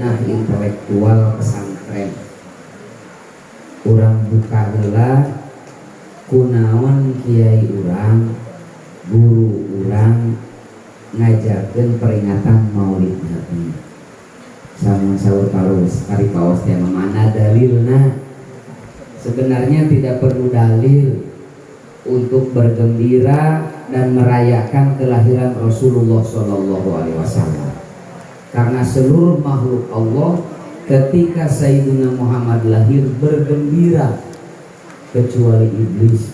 Denah intelektual pesantren urang buka heula kunaon kiai urang guru urang ngajarkeun peringatan Maulid Nabi. Samun saur paus ari paus teh mana dalilna? Sebenarnya tidak perlu dalil untuk bergembira dan merayakan kelahiran Rasulullah SAW. Karena seluruh makhluk Allah ketika Sayyidina Muhammad lahir bergembira kecuali iblis.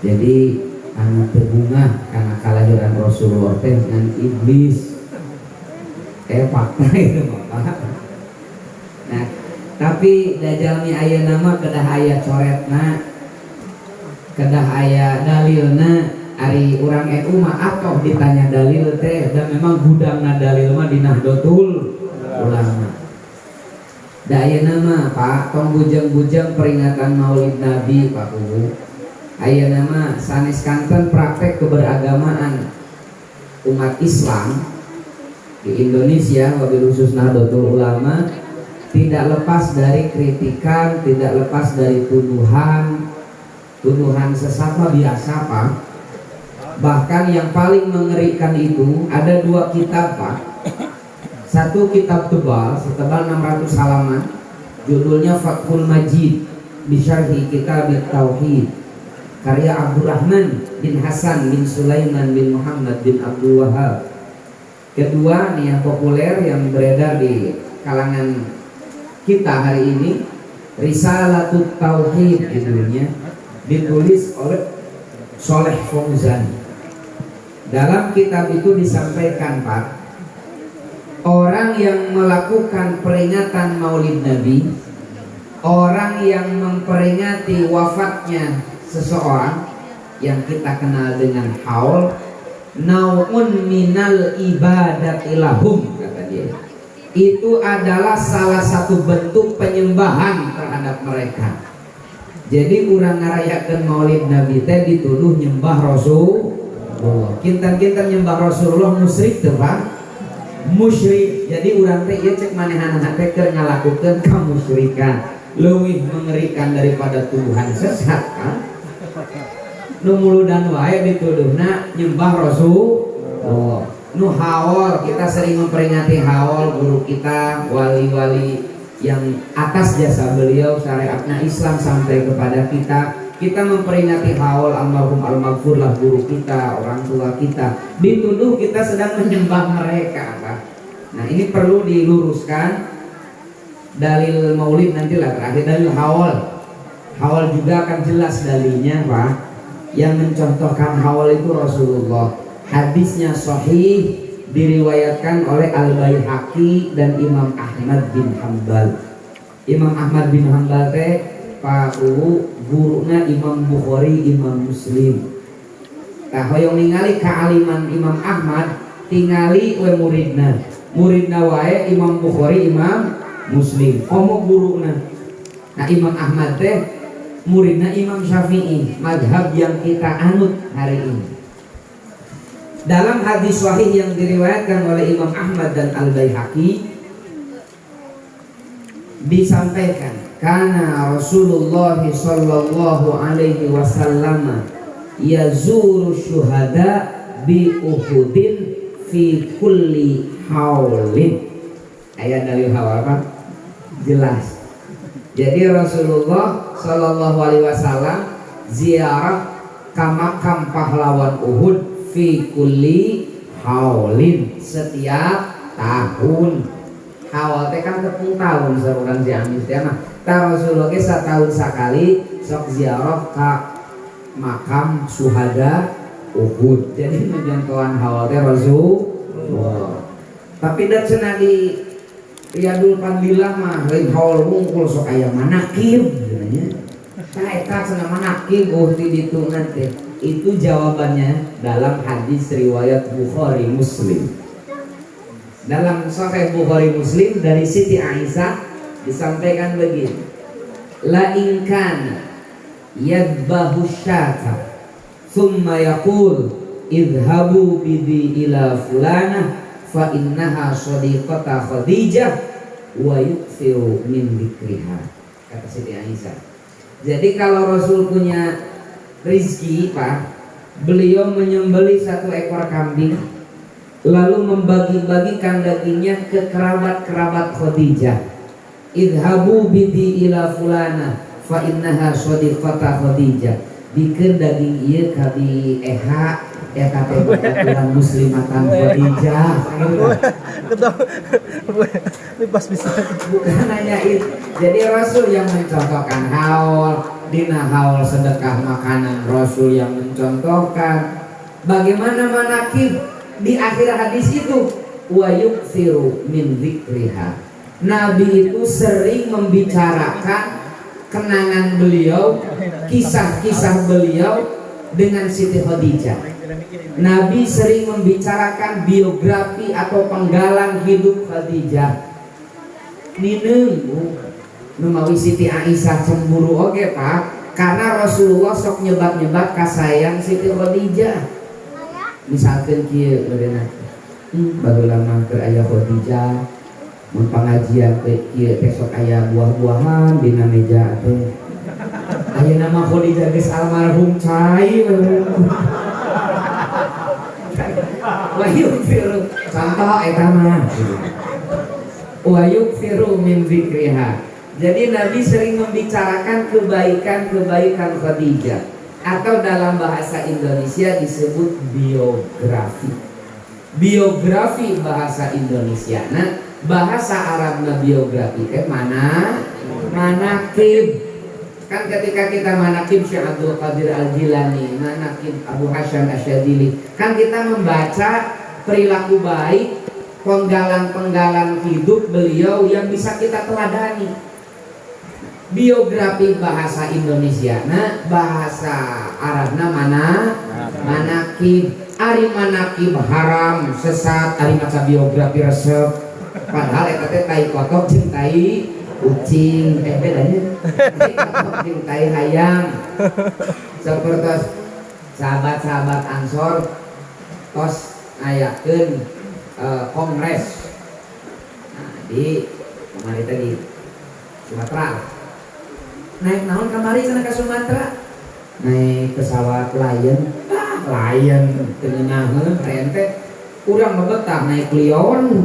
Jadi anak terbunga karena kelahiran Rasulullah dengan iblis. Fakta itu Bapak. Nah, tapi dajalmi aya nama kedah aya coretna, kedah aya dalilna. Ari urang NU mah atoh ditanya dalil teh dan memang gudangna dalil mah di Nahdlatul Ulama. Da ayeuna mah Pak tong bujang-bujang peringatan Maulid Nabi Pak Kubu. Ayeuna mah sanes kanten praktek keberagamaan umat Islam di Indonesia wabil khusus Nahdlatul Ulama tidak lepas dari kritikan, tidak lepas dari tuduhan sesat mah biasa Pak. Bahkan yang paling mengerikan itu ada dua kitab Pak. Satu kitab tebal setebal 600 halaman, judulnya Fathul Majid Bisyarhi Kitab Tauhid, karya Abdurrahman bin Hasan bin Sulaiman bin Muhammad bin Abdul Wahab. Kedua nih yang populer yang beredar di kalangan kita hari ini, Risalatut Tauhid judulnya, ditulis oleh Soleh Fauzan. Dalam kitab itu disampaikan Pak, orang yang melakukan peringatan Maulid Nabi, orang yang memperingati wafatnya seseorang yang kita kenal dengan haul, nau'un minal ibadati lahum, kata dia. Itu adalah salah satu bentuk penyembahan terhadap mereka. Jadi urang ngarayakeun Maulid Nabi teh dituduh nyembah Rasul. Kinten-kinten nyembah Rasulullah musyrik teh Pak. Musyrik. Jadi urang teh ieu cek manehanana teh keur ngalakukeun kamusyrikan. Leuwih mengerikan daripada tuduhan sesat kan. Nu muludan wae dituduhna nyembah Rasulullah. Nu haul, kita sering memperingati haul guru kita, wali-wali yang atas jasa beliau syariatna Islam sampai kepada kita. Kita memperingati haul almarhum al-maghfur lah guru kita, orang tua kita. Dituduh kita sedang menyembah mereka Pak. Nah ini perlu diluruskan. Dalil maulid nantilah terakhir, dalil haul. Haul juga akan jelas dalilnya Pak. Yang mencontohkan haul itu Rasulullah. Hadisnya sahih, diriwayatkan oleh Al-Baihaqi dan Imam Ahmad bin Hanbal. Imam Ahmad bin Hanbal teh Pak guruna Imam Bukhari, Imam Muslim. Tah hoyong ningali kaaliman Imam Ahmad, tingali we muridna. Muridna wae Imam Bukhari, Imam Muslim. Omo guruna. Nah Imam Ahmad teh muridna Imam Syafi'i, mazhab yang kita anut hari ini. Dalam hadis sahih yang diriwayatkan oleh Imam Ahmad dan Al-Baihaqi disampaikan, karena Rasulullah sallallahu alaihi wasallam yazuru syuhada bi Uhudin fi kulli haulin. Ayat dari haul apa? Jelas. Jadi Rasulullah sallallahu alaihi wasallam ziarah ke makam pahlawan Uhud fi kulli haulin, setiap tahun. Haul teh kan tepung tahun saurang Ciamis teh mah. Ta Rasulullah ge satahun sakali sok ziarah ka makam syuhada Uhud. Jadi mencontohan haul teh Rasulullah. Tapi da cenah di Riyadul Fadilah mah lain haul wungkul sok aya manakib cenanya. Tah eta cenah manakib di ditu nanti. Itu jawabannya dalam hadis riwayat Bukhari Muslim. Dalam Sahih Bukhari Muslim dari Siti Aisyah disampaikan begini, la in kana yadbahu syata thumma yaqul idhabu bibi ila fulanah fa innaha shadiqata Khadijah wa yukthiru min dzikriha, kata Siti Aisyah. Jadi kalau Rasul punya rizki Pak, beliau menyembelih 1 ekor kambing lalu membagi-bagikan dagingnya ke kerabat-kerabat Khadijah. Idhabu bidi ila fulana fa innaha shadiqata Khadijah. Bikin daging ieu ka di Eha eta teh bulan muslimatan Khadijah. Ini pas bisa. Bukan hanya itu. Jadi Rasul yang mencontohkan haul, dina haul sedekah makanan Rasul yang mencontohkan. Bagaimana manakib di akhir hadis itu, wa yukthiru min dzikriha. Nabi itu sering membicarakan kenangan beliau, kisah-kisah beliau dengan Siti Khadijah. Nabi sering membicarakan biografi atau penggalan hidup Khadijah. Nineung numawi Siti Aisyah cemburu oge Pak, karena Rasulullah sok nyebat-nyebat kasayang Siti Khadijah. Misalkan kieu beureunan, baheula mah keur aya Khadijah, mun pangajian teh kieu teh sok aya buah-buahan dina meja teh. Ayeuna mah Khadijah geus almarhum cai. Wa yukthiru, contoh eta mah. Wa yukthiru min dzikriha. Jadi Nabi sering membicarakan kebaikan-kebaikan Khadijah, atau dalam bahasa Indonesia disebut biografi. Biografi bahasa Indonesia. Nah, bahasa Arabna biografi mana? Manaqib. Kan ketika kita manaqib Syekh Abdul Qadir Al-Jilani, manaqib Abu Hasyam Asyadili, kan kita membaca perilaku baik, penggalan-penggalan hidup beliau yang bisa kita teladani. Biografi bahasa Indonesia, nah bahasa Arabna mana? Manaqib. Ari manaqib haram, sesat, ari maca biografi resep. Padahal eta teh tai kotok jeung tai kucing, bedanya. Tai kotok jeung tai hayam. Sapertos sahabat-sahabat Ansor tos ngayakeun kongres. Nah, di kemarin tadi Sumatera. Naik naon kamari sana ke Sumatera? Naik pesawat Lion. Lion tengenaheun rente. Urang mah betah naik Lion.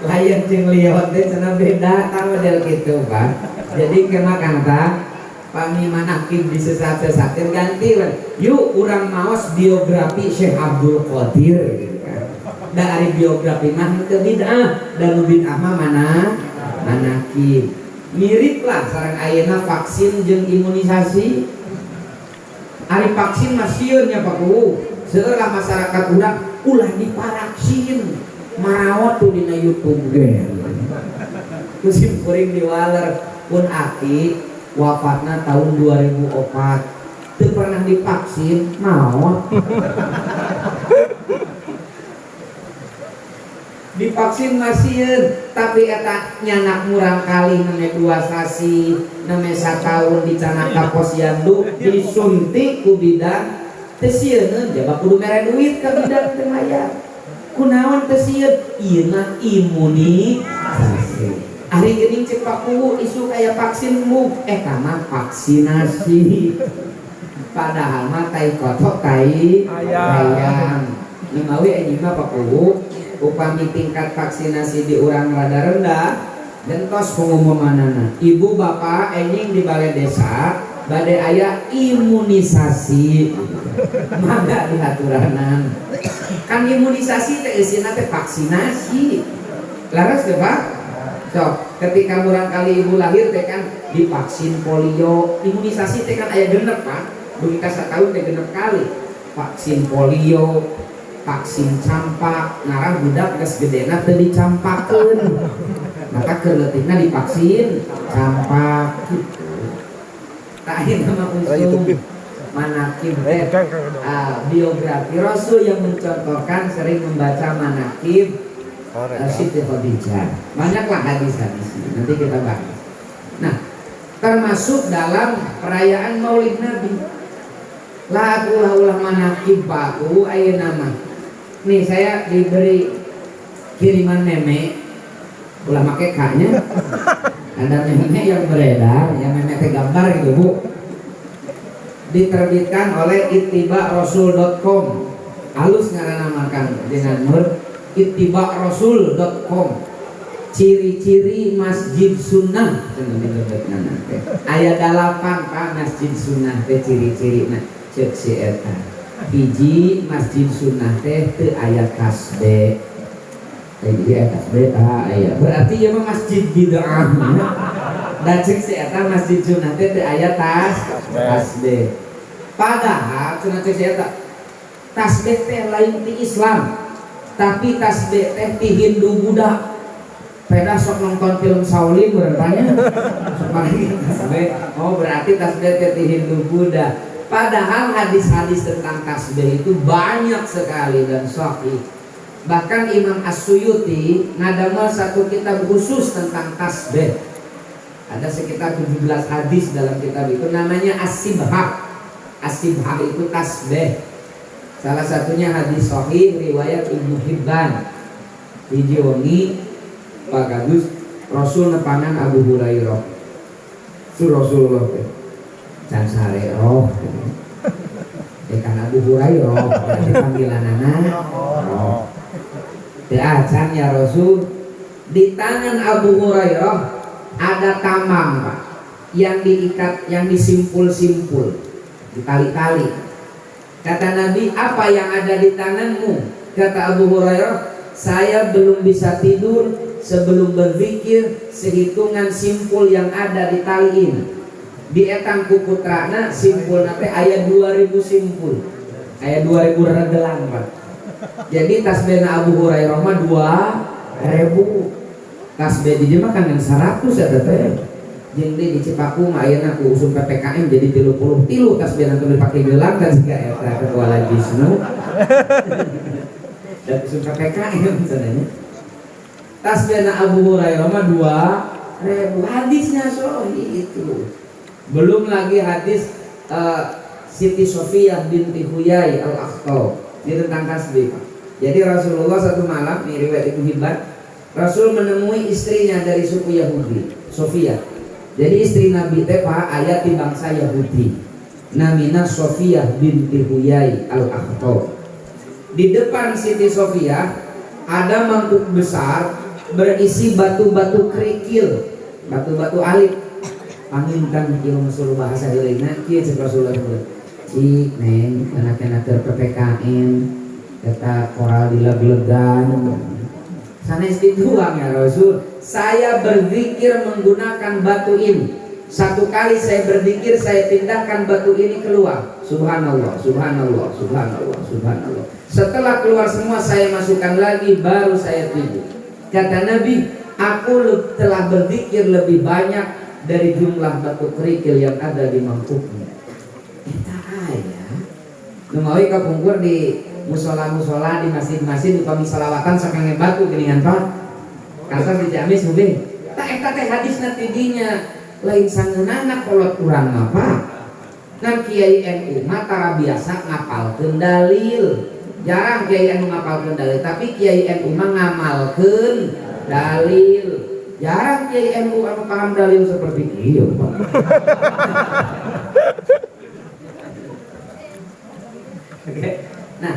Lion jeung Lion teh cenah beda ta model kitu, Pak. Jadi kena kanta pami manaqib disesat-sesatin ganti we. Yuk urang maos biografi Syekh Abdul Qadir gitu kan. Dari biografi mah teu bid'ah, dan bid'ah mah mana? Manaqib. Mirip lah sareng ayeuna vaksin jeung imunisasi. Ari vaksin mah sieun nya Pak Ku. Seueur lah masyarakat urang ulah dipavaksin. Marawat tuh dina YouTube ge. Kusim kuring diwaler pun aki wafatna tahun 2004. Teu pernah divaksin, maot. Divaksin masieun, tapi eta nyanak murang kali neme 2 sasi, neme 1 tahun dicanak ka posyandu, disuntik ku bidan, teu sieun jaba kudu mere duit ka bidan teu aya. Kunaon teu sieun? Ieu mah imunisasi. Ari geuning cek Pak Kuwu isu aya vaksin mu, eta mah vaksinasi. Padahal mah tai kotok tai ayam. Nemawi anjing mah Pak Kuwu upami tingkat vaksinasi di urang rada rendah dan tos pengumumanana ibu bapak enjing di balai desa bade aya imunisasi mangga dihaturanan kan imunisasi teh eusina teh vaksinasi laras teh Pak. So ketika murang kali ibu lahir teh kan divaksin polio, imunisasi teh kan aya genep Pak, dugi ka satahun teh genep kali vaksin polio, vaksin campak, ngarang budak geus gedena teu dicampakeun. Maka keleutikna divaksin campak gitu. Tah ieu mah usum manaqib biografi Rasul yang mencontohkan sering membaca manaqib Siti Khadijah. Banyaklah hadis-hadis nanti kita bahas. Nah, termasuk dalam perayaan Maulid Nabi. La ulah manaqib Pak ayeuna mah Nih saya diberi kiriman meme, ulah make K-nya. Ada meme yang beredar, yang meme teh gambar gitu Bu. Diterbitkan oleh ittibarasul.com. Halus ngaranamakan dengan nur ittibarasul.com. Ciri-ciri masjid sunnah ayat 8 Pak masjid sunnah teh ciri-ciri nah cek si eta hiji masjid sunnah teh teu aya tasbih. Jadi aya tasbih aya berarti ya mah masjid bid'ah. Da cek si eta masjid sunnah teh teu aya tasbih. Padahal cenah cek si eta tasbih teh lain ti Islam, tapi tasbih teh ti Hindu Buddha. Peda sok nonton film Shaolin bertanya tasbih. Oh berarti tasbih teh ti Hindu Buddha. Padahal hadis-hadis tentang tasbih itu banyak sekali dan sahih. Bahkan Imam As-Suyuti ngadamel satu kitab khusus tentang tasbih. Ada sekitar 17 hadis dalam kitab itu, namanya As-Sibhah. As-Sibhah itu tasbih. Salah satunya hadis sahih riwayat Ibnu Hibban. Hiji wengi Pak Agus Rasul nepangan Abu Hurairah. Rasulullah teh can sare roh. Kan Abu Hurairah berarti panggilanana roh. Teu acan ya Rasul. Di tangan Abu Hurairah ada tamang Pak, yang diikat, yang disimpul-simpul, ditali-tali. Kata Nabi, apa yang ada di tanganmu? Kata Abu Hurairah, saya belum bisa tidur sebelum berzikir sehitungan simpul yang ada di tali ini. Di etang kuputrana simpul nate aya 2000 simpul, aya 2000 regelan Pak. Jadi tasbihna Abu Hurairah mah 2000. Tasbih di dieu mah kan 100 eta teh. Jeung di Cipaku mah ayeuna ku usum PPKM jadi 33 tasbihna teh dipake gelang kan siga eta ketua Lajisnu. Dan usum PPKM sebenarnya. Tasbihna Abu Hurairah mah 2000. Hadisnya sahih itu. Belum lagi hadis Siti Sofiyah binti Huyai al-Akhtal tentang tasbih. Jadi Rasulullah satu malam, ini riwayat Ibnu Hibban, Rasul menemui istrinya dari suku Yahudi, Sofiyah. Jadi istri Nabi teh ayat di bangsa Yahudi. Namina Sofiyah binti Huyai al-Akhtal. Di depan Siti Sofiyah ada mangkuk besar berisi batu-batu kerikil, batu-batu alit. Panginkan ilmu suruh bahasa Hilina, kieu cek Rasulullah. Ci neng anak-anak PPKM kata koral dileg-legan. Sanes dituang ya Rasul. Saya berzikir menggunakan batu ini. Satu kali saya berzikir, saya pindahkan batu ini keluar. Subhanallah, subhanallah, subhanallah, subhanallah. Setelah keluar semua saya masukkan lagi, baru saya tidur. Kata Nabi, aku telah berzikir lebih banyak dari jumlah batu kerikil yang ada di mangkuknya. Kita ayah numawi kapungkur di musola-musola, di masjid-masjid, upami salawatan sakange batu geningan Pak. Kata dijamis mungkin tak eta teh hadisna tidinya lain sangeunana kolot urang mah Pak. Kan Kiai NU mah tara biasa ngapalkeun dalil. Jarang Kiai NU ngapalkeun dalil, tapi Kiai NU mah ngamalkeun dalil. Jarang Kiai NU anu paham dalil seperti itu Pak. Oke. Nah,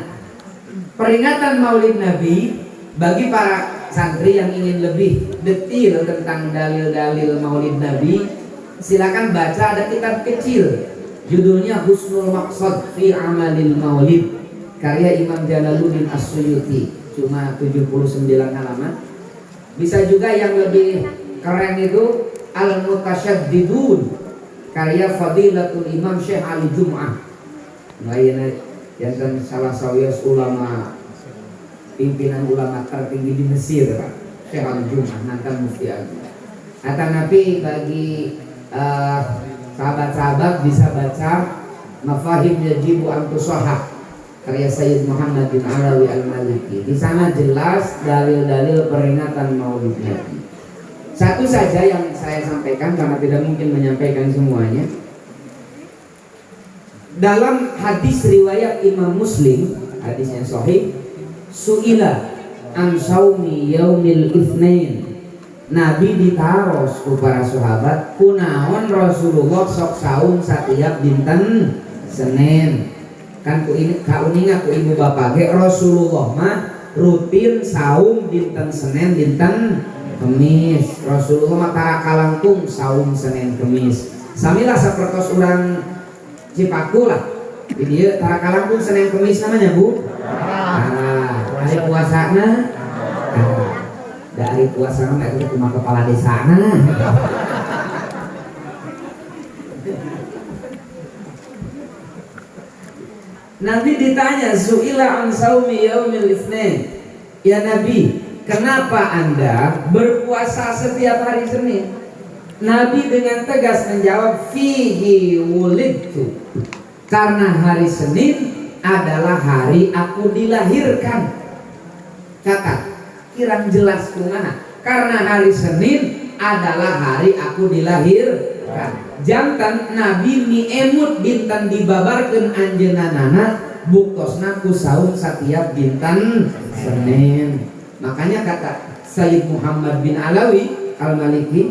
peringatan Maulid Nabi bagi para santri yang ingin lebih detail tentang dalil-dalil Maulid Nabi, silakan baca, ada kitab kecil judulnya Husnul Maqsad fi Amalil Maulid karya Imam Jalaluddin As-Suyuti, cuma 79 halaman. Bisa juga yang lebih keren itu Al-Mutasyaddidun karya Fadilatul Imam Syekh Ali Jum'ah. Lainnya yang salah sawias ulama, pimpinan ulama tertinggi di Mesir Pak, Syekh Ali Jum'ah mantan mufti agung. Kata Nabi bagi sahabat-sahabat bisa baca Mafahim Yajibu Antusahah karya Sayyid Muhammad bin Alawi Al-Maliki. Di sana jelas dalil-dalil peringatan Maulid Nabi. Satu saja yang saya sampaikan karena tidak mungkin menyampaikan semuanya. Dalam hadis riwayat Imam Muslim, hadisnya sahih, suila an saumi yaumil itsnain. Nabi ditaros ku para sahabat kunaon Rasulullah sok saum setiap dinten Senin. Kan ku ini kauninga ku ibu bapak ge Rasulullah mah rutin saum dinten Senin dinten Kemis. Rasulullah mah tara langkung saum Senin Kemis. Samilah sapertos urang Cipaku lah. Di dieu tara langkung Senin Kemis namanya Bu. Hari puasana. Dari puasa mah itu cuma kepala desa na. Nabi ditanya su'ila an saumi yaumil itsnain. Ya Nabi, kenapa Anda berpuasa setiap hari Senin? Nabi dengan tegas menjawab fihi wulidtu. Karena hari Senin adalah hari aku dilahirkan. Catat, kirang jelas kumaha. Karena hari Senin adalah hari aku dilahirkan. Jantan Nabi miemut dinten dibabarkeun anjeunna buktosna ku saum setiap dinten Senin. Makanya kata Sayyid Muhammad bin Alawi Al-Maliki,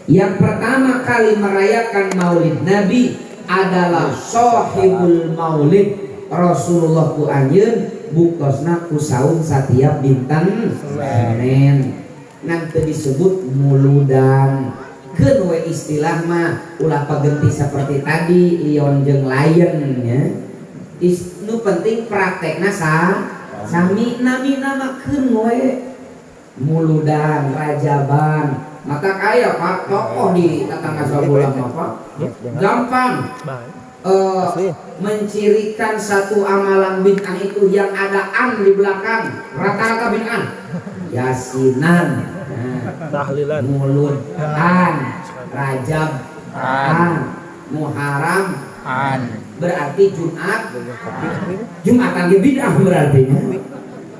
yang pertama kali merayakan Maulid Nabi adalah sahibul Maulid Rasulullah ku anjeun buktosna ku saum setiap dinten Senin. Nanti disebut muludan. Keun we istilah mah ulah pagenti seperti tadi lion jeung lion ya. Nu penting praktekna sami nami nama keun we muludan rajaban. Maka kaya Pak tokoh di tetangga Sabulang apa? Gampang. Mencirikan satu amalan bid'ah itu yang ada an di belakang. Rata-rata bid'ah. Yasinan. Tahlilan, mulud an, rajab an, muharam an, berarti Jumatan ge bid'ah berarti.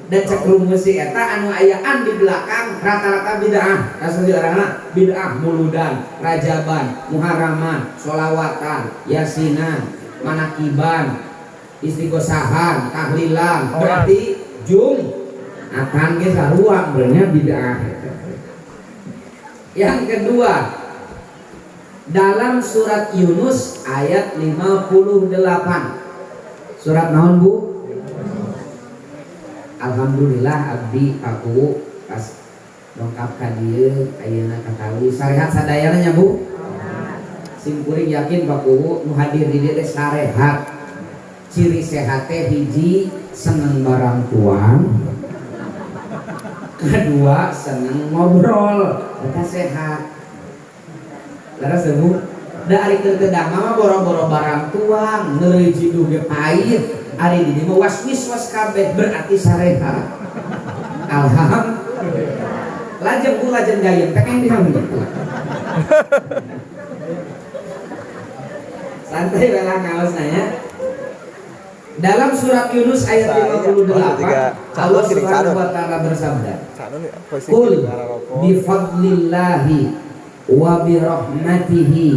Dan cek rumusih eta anu aya an di belakang rata-rata bid'ah. Kasus diarahna bid'ah muludan, rajaban, muharaman, sholawatan, yasinan, manakiban, istighosahan, tahlilan, berarti Jumatan ge saruang benernya bid'ah. Yang kedua, dalam surat Yunus ayat 58. Surat naon Bu? Alhamdulillah abdi aku pas dongkap ka dieu ayeuna katawi sarehat sadayana nya Bu. Simkuring yakin Baku nu hadir di dieu sarehat. Ciri sehat teh hiji seneng barang tuang. Kedua seneng ngobrol, kita sehat. Laras Bu, dari kekedang mah boro-boro barang tuang, neureuy jidu ge pait, ari di mah waswis was kabeh berarti sarehat. Alhamdulillah. Lajeng ku lajeng gayeng teh yang dihamil. Santai belah ngaos nanya. Dalam surat Yunus ayat 58 Allah Subhanahu wa taala bersabda, "Qul bi fadlillahi wa bi rahmatihi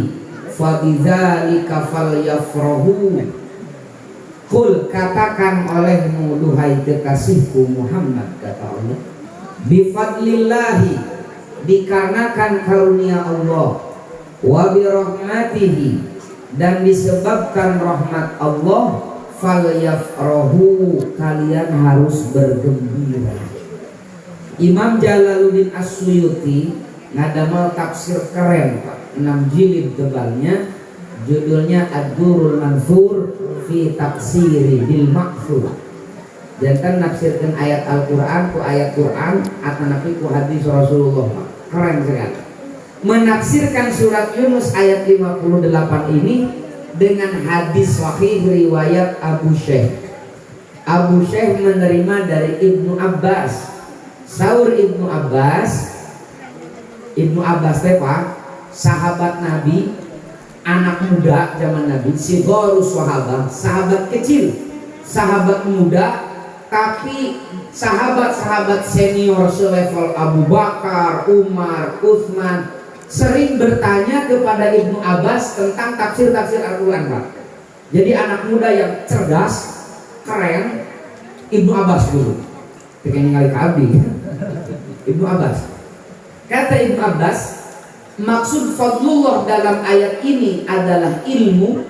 fa bidzalika falyafrahu." Qul katakan olehmu duhai kekasihku Muhammad kata Allah, bi fadlillahi dikarenakan karunia Allah, wa bi rahmatihi dan disebabkan rahmat Allah, falyafrahu kalian harus bergembira. Imam Jalaluddin As-Suyuti ngadamel tafsir keren 6 jilid tebalnya, judulnya Ad-Durrul Mansur fi Tafsiri bil Maqsur. Jantan nafsirkan ayat Al-Qur'an ku ayat Qur'an atanapi ku hadis Rasulullah. Keren sekali. Menafsirkan surat Yunus ayat 58 ini dengan hadis sahih riwayat Abu Syekh. Abu Syekh menerima dari Ibnu Abbas. Saur Ibnu Abbas teh Pak, sahabat Nabi, anak muda zaman Nabi, sigharus sahabat kecil, sahabat muda, tapi sahabat-sahabat senior selevel Abu Bakar, Umar, Utsman sering bertanya kepada Ibnu Abbas tentang tafsir-tafsir Al-Quran Pak. Jadi anak muda yang cerdas, keren, Ibnu Abbas dulu. Pengen ningali ka abdi. Ibnu Abbas. Kata Ibnu Abbas, maksud fadlullah dalam ayat ini adalah ilmu,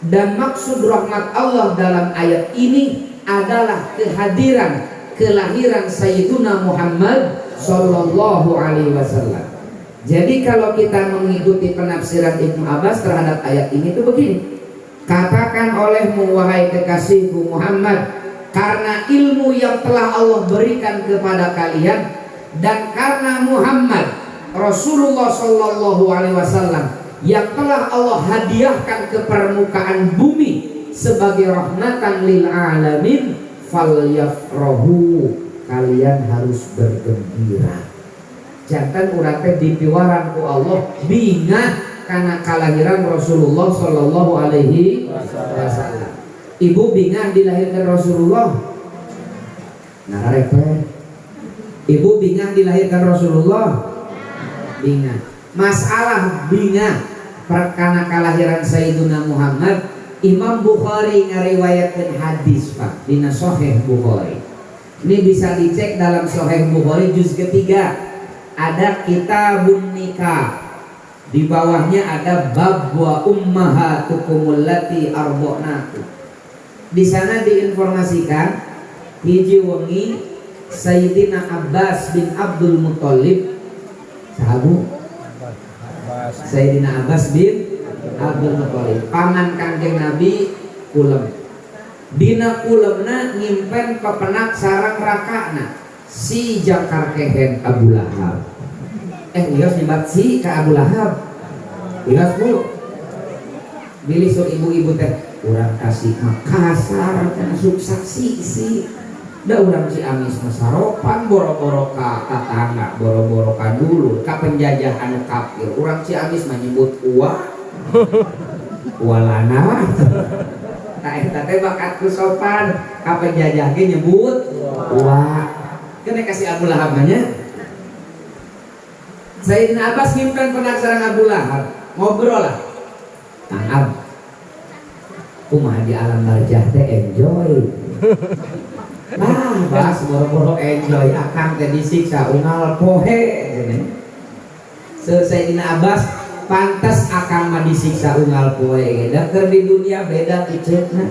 dan maksud rahmat Allah dalam ayat ini adalah kehadiran, kelahiran Sayyiduna Muhammad Sallallahu Alaihi Wasallam. Jadi kalau kita mengikuti penafsiran Ibnu Abbas terhadap ayat ini itu begini: katakan olehmu wahai kekasihku Muhammad, karena ilmu yang telah Allah berikan kepada kalian, dan karena Muhammad Rasulullah Sallallahu Alaihi Wasallam yang telah Allah hadiahkan ke permukaan bumi sebagai rahmatan lil alamin, falyafrahu, kalian harus bergembira. Jantan urang teh dipiwaran ku Allah bingah karena kelahiran Rasulullah Sallallahu Alaihi Wasallam. Ibu bingah dilahirkan Rasulullah. Nah repot. Ibu bingah dilahirkan Rasulullah. Bingah. Masalah bingah perkara kelahiran Sayyiduna Muhammad. Imam Bukhari ngariwayatkeun hadis Pak dina Sahih Bukhari. Ini bisa dicek dalam Sahih Bukhari juz ketiga. Ada kitabun nikah, di bawahnya ada bab wa ummahatukumul lati arba'nakum. Di sana diinformasikan hiji wengi Sayyidina Abbas bin Abdul Muthalib, sahabu Sayyidina Abbas bin Abdul Muthalib, paman Kanjeng Nabi kulem. Dina kulemna nyimpen pepenak sareng rakana si jakar kehen Abu Lahab. Ios nyebat si ke Abu Lahab. Ios bu bilih sur ibu-ibu teh urang kasih makasar kana sukses si da urang si amis masaropan boro-boro ka tetangga, boro-boro ka dulu ka penjajah anu kafir. Urang si amis menyebut walana ta eta teh bakat ku sopan, ka penjajah ge nyebut kena kasih Abu Lahab nya. Sayyidina Abbas nyimpen penak sareng Abu Lahab, ngobrol lah. Ab, kumaha di alam barzah teh enjoy. Bas boro-boro enjoy, akang teh disiksa unggal pohe. Sayyidina Abbas, pantas akang mah disiksa unggal pohe. Da keur di dunia beda piceutna.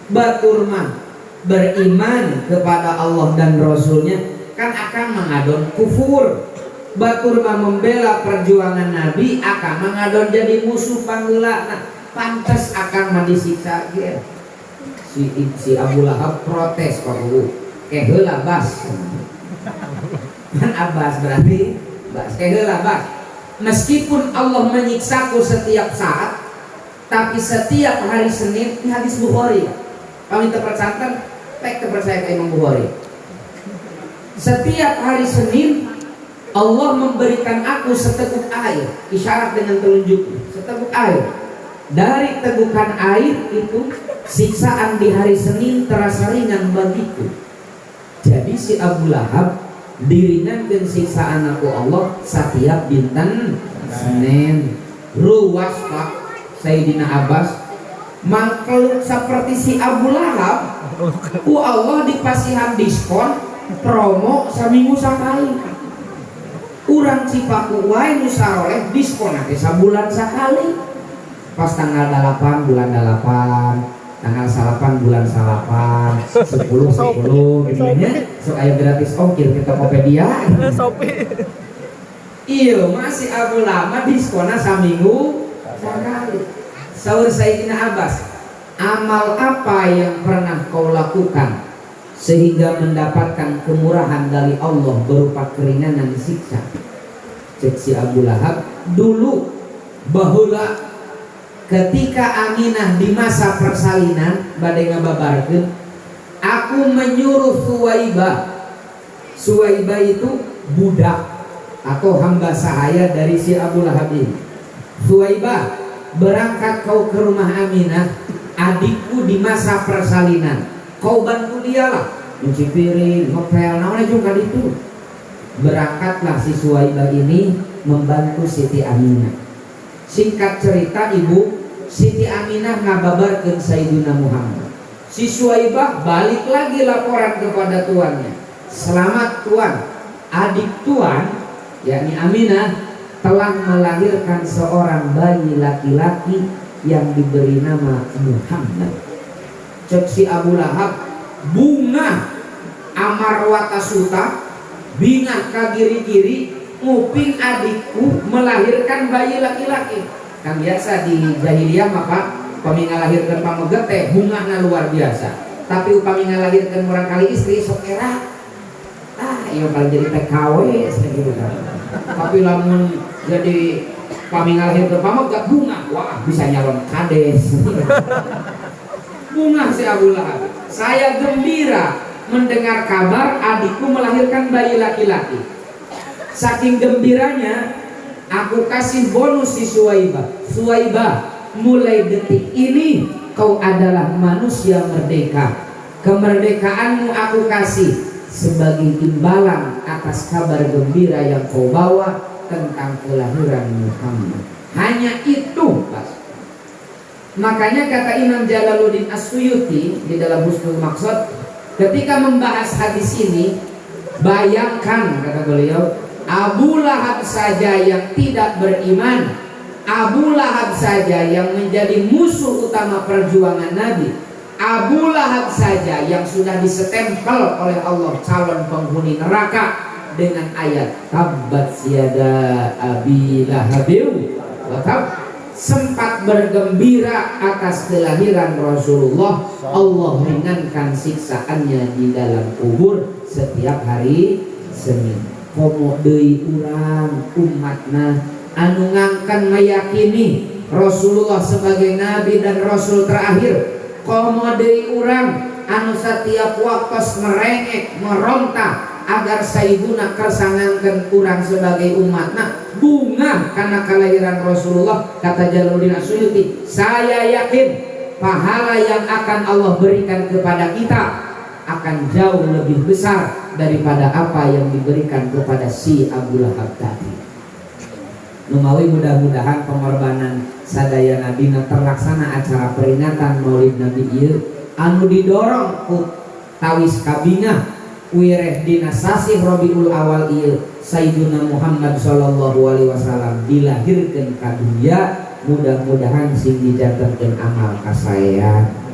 Batur mah beriman kepada Allah dan Rasulnya kan akan mengadon kufur. Batur mah membela perjuangan Nabi akan mengadon jadi musuh panggela. Nah, pantas akan disiksa ge. Si Abu Lahab protes ka guru. Heula bas. Kan Abbas berarti bas heula bas. Meskipun Allah menyiksaku setiap saat, tapi setiap hari Senin ini hadis Bukhari. Kami terpercatan, tek terpercaya ke Imam Bukhari. Setiap hari Senin Allah memberikan aku seteguk air, isyarat dengan telunjuknya, seteguk air. Dari tegukan air itu siksaan di hari Senin terasa ringan bagiku. Jadi si Abu Lahab diringankan siksaan aku Allah setiap dinten Senin. Ruas Pak Sayyidina Abbas makhluk seperti si Abu Lahab ku Allah dipasihan diskon promo seminggu sekali. Urang Cipaku wae nu saroleh diskon ate sabulan sekali. Pas tanggal 8 bulan 8, tanggal 8 bulan 8, 10 gitu nya. Sok aya gratis ongkir ke Tokopedia. Iya, masih Abu Lahab diskona saminggu sekali. Saur Sayyidina Abbas, amal apa yang pernah kau lakukan sehingga mendapatkan kemurahan dari Allah berupa keringanan siksa? Cek si Abu Lahab, dulu bahula ketika Aminah di masa persalinan badai ngababarkeun, aku menyuruh Suwaibah itu budak atau hamba sahaya dari si Abu Lahab ini. Suwaibah, berangkat kau ke rumah Aminah, adikku di masa persalinan. Kau bantu dia lah, nyuci piring, ngepel, namanya juga itu. Berangkatlah si Suwaibah ini membantu Siti Aminah. Singkat cerita ibu, Siti Aminah ngababarkeun Sayyidina Muhammad. Si Suwaibah balik lagi laporan kepada tuannya. Selamat tuan, adik tuan yakni Aminah telah melahirkan seorang bayi laki-laki yang diberi nama Muhammad. Cek si Abu Lahab bunga amar watasuta bingah kagiri-giri nguping adikku melahirkan bayi laki-laki. Kan biasa di jahiliyah maka upami ngalahirkeun pameget teh bungahna luar biasa. Tapi upami ngalahirkeun urang kali istri sok era ieu paling jadi TKW gitu kan. Tapi lamun jadi upami ngalahirkeun pameget bunga, wah bisa nyalon kades. Bunga si Abu Lahab. Saya gembira mendengar kabar adikku melahirkan bayi laki-laki. Saking gembiranya aku kasih bonus si Suwaibah. Suwaibah, mulai detik ini kau adalah manusia merdeka. Kemerdekaanmu aku kasih sebagai imbalan atas kabar gembira yang kau bawa tentang kelahiran Muhammad. Hanya itu, Pak. Makanya kata Imam Jalaluddin As-Suyuti di dalam Husnul Maqsad ketika membahas hadis ini, bayangkan kata beliau, Abu Lahab saja yang tidak beriman, Abu Lahab saja yang menjadi musuh utama perjuangan Nabi, Abu Lahab saja yang sudah disestempel oleh Allah calon penghuni neraka dengan ayat tabbat yada abi lahabin wa tab, sempat bergembira atas kelahiran Rasulullah. Allah ringankan siksaannya di dalam kubur setiap hari Senin. Komo deui urang umatna anu ngangkan meyakini Rasulullah sebagai nabi dan rasul terakhir. Komo deui urang anu setiap waktu merengek meronta agar saibuna kersangangkeun urang sebagai umatna bunga karena kelahiran Rasulullah. Kata Jalaluddin As-Suyuti, saya yakin pahala yang akan Allah berikan kepada kita akan jauh lebih besar daripada apa yang diberikan kepada si Abu Lahab tadi. Numawi mudah-mudahan pengorbanan sadaya nabina terlaksana acara peringatan Maulid Nabi ieu anu didorong ku tawis kabinah wireh dina sasih Rabiul Awal ieu Sayyiduna Muhammad sallallahu alaihi wasallam dilahirkeun ka dunya. Mudah-mudahan sing dijantenkeun amal kasaean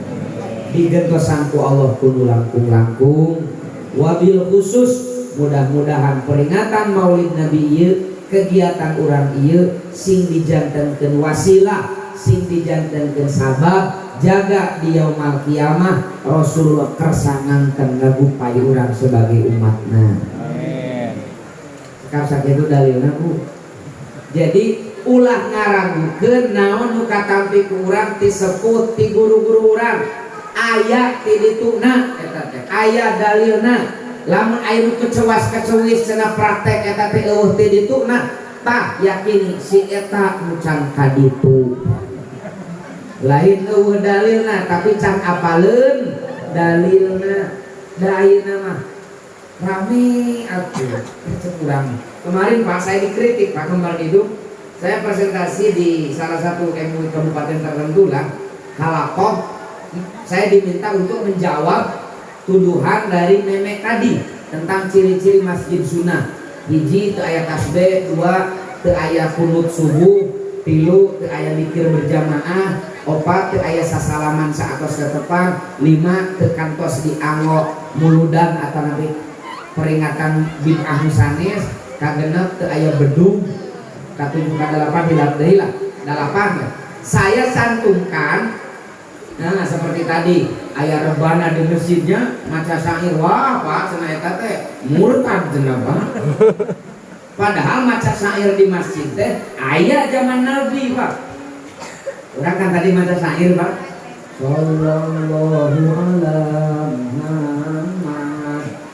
digentosan ku Allah kudu langkung-langkung. Wabil khusus mudah-mudahan peringatan Maulid Nabi ieu kegiatan urang ieu sing dijantenkeun wasilah, sing dijantenkeun sabab jaga di yaumul kiamah Rasulullah kersangangkeun ngagupai urang sebagai umatna. Amin. Sekar sakitu dalilna Bu. Jadi ulah ngaragukeun naon nu katampi ku urang ti sepuh ti guru-guru urang. Aya ti dituna eta teh, aya dalilna. Lamun aya nu kecewas-kecewis cenah praktek eta teh eueuh ti dituna, tah yakini si eta nu can kaditu. Lain eueuh dalilna tapi can apaleun dalilna. Da ayeuna mah rame atuh cek urang. Kemarin Pak saya dikritik Pak Kembal Hidup. Saya presentasi di salah satu MUI kabupaten tertentu lah, halakoh. Saya diminta untuk menjawab tuduhan dari memek tadi tentang ciri-ciri masjid sunnah. Hiji teu aya tasbih, dua teu aya kunut subuh, tilu teu aya zikir berjamaah, opat teu aya sasalaman saatos tetepang, lima teu kantos dianggo muludan atau nanti peringatan bid'ah sanes, kagenep teu aya bedug, katujuh kadalapan hilap deui lah, dalapan. Saya cantumkan. Nah seperti tadi aya rebana di masjidnya maca syair, wah Pak cenah eta teh murtad cenah Pak. Padahal maca syair di masjid teh aya zaman Nabi Pak. Urang kan tadi maca syair Pak. Sallallahu ala Muhammad.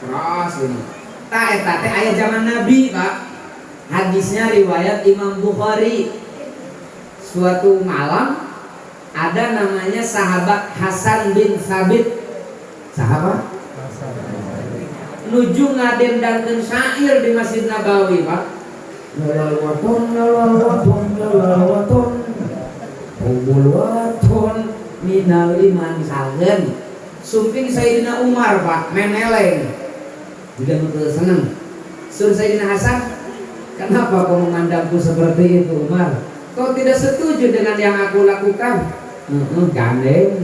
Terus ini. Tah eta teh aya zaman Nabi Pak. Hadisnya riwayat Imam Bukhari. Suatu malam ada namanya sahabat Hasan bin Sabit. Sahabat nuju ngadendangkeun syair di Masjid Nabawi Pak. Lalawatun lalawatun lalawatun hubul waton minal iman salgen Sumping Sayyidina Umar Pak meneleng juga betul seneng. Sur Sayyidina Hasan, kenapa kau memandangku seperti itu Umar? Kau tidak setuju dengan yang aku lakukan? Gandeng.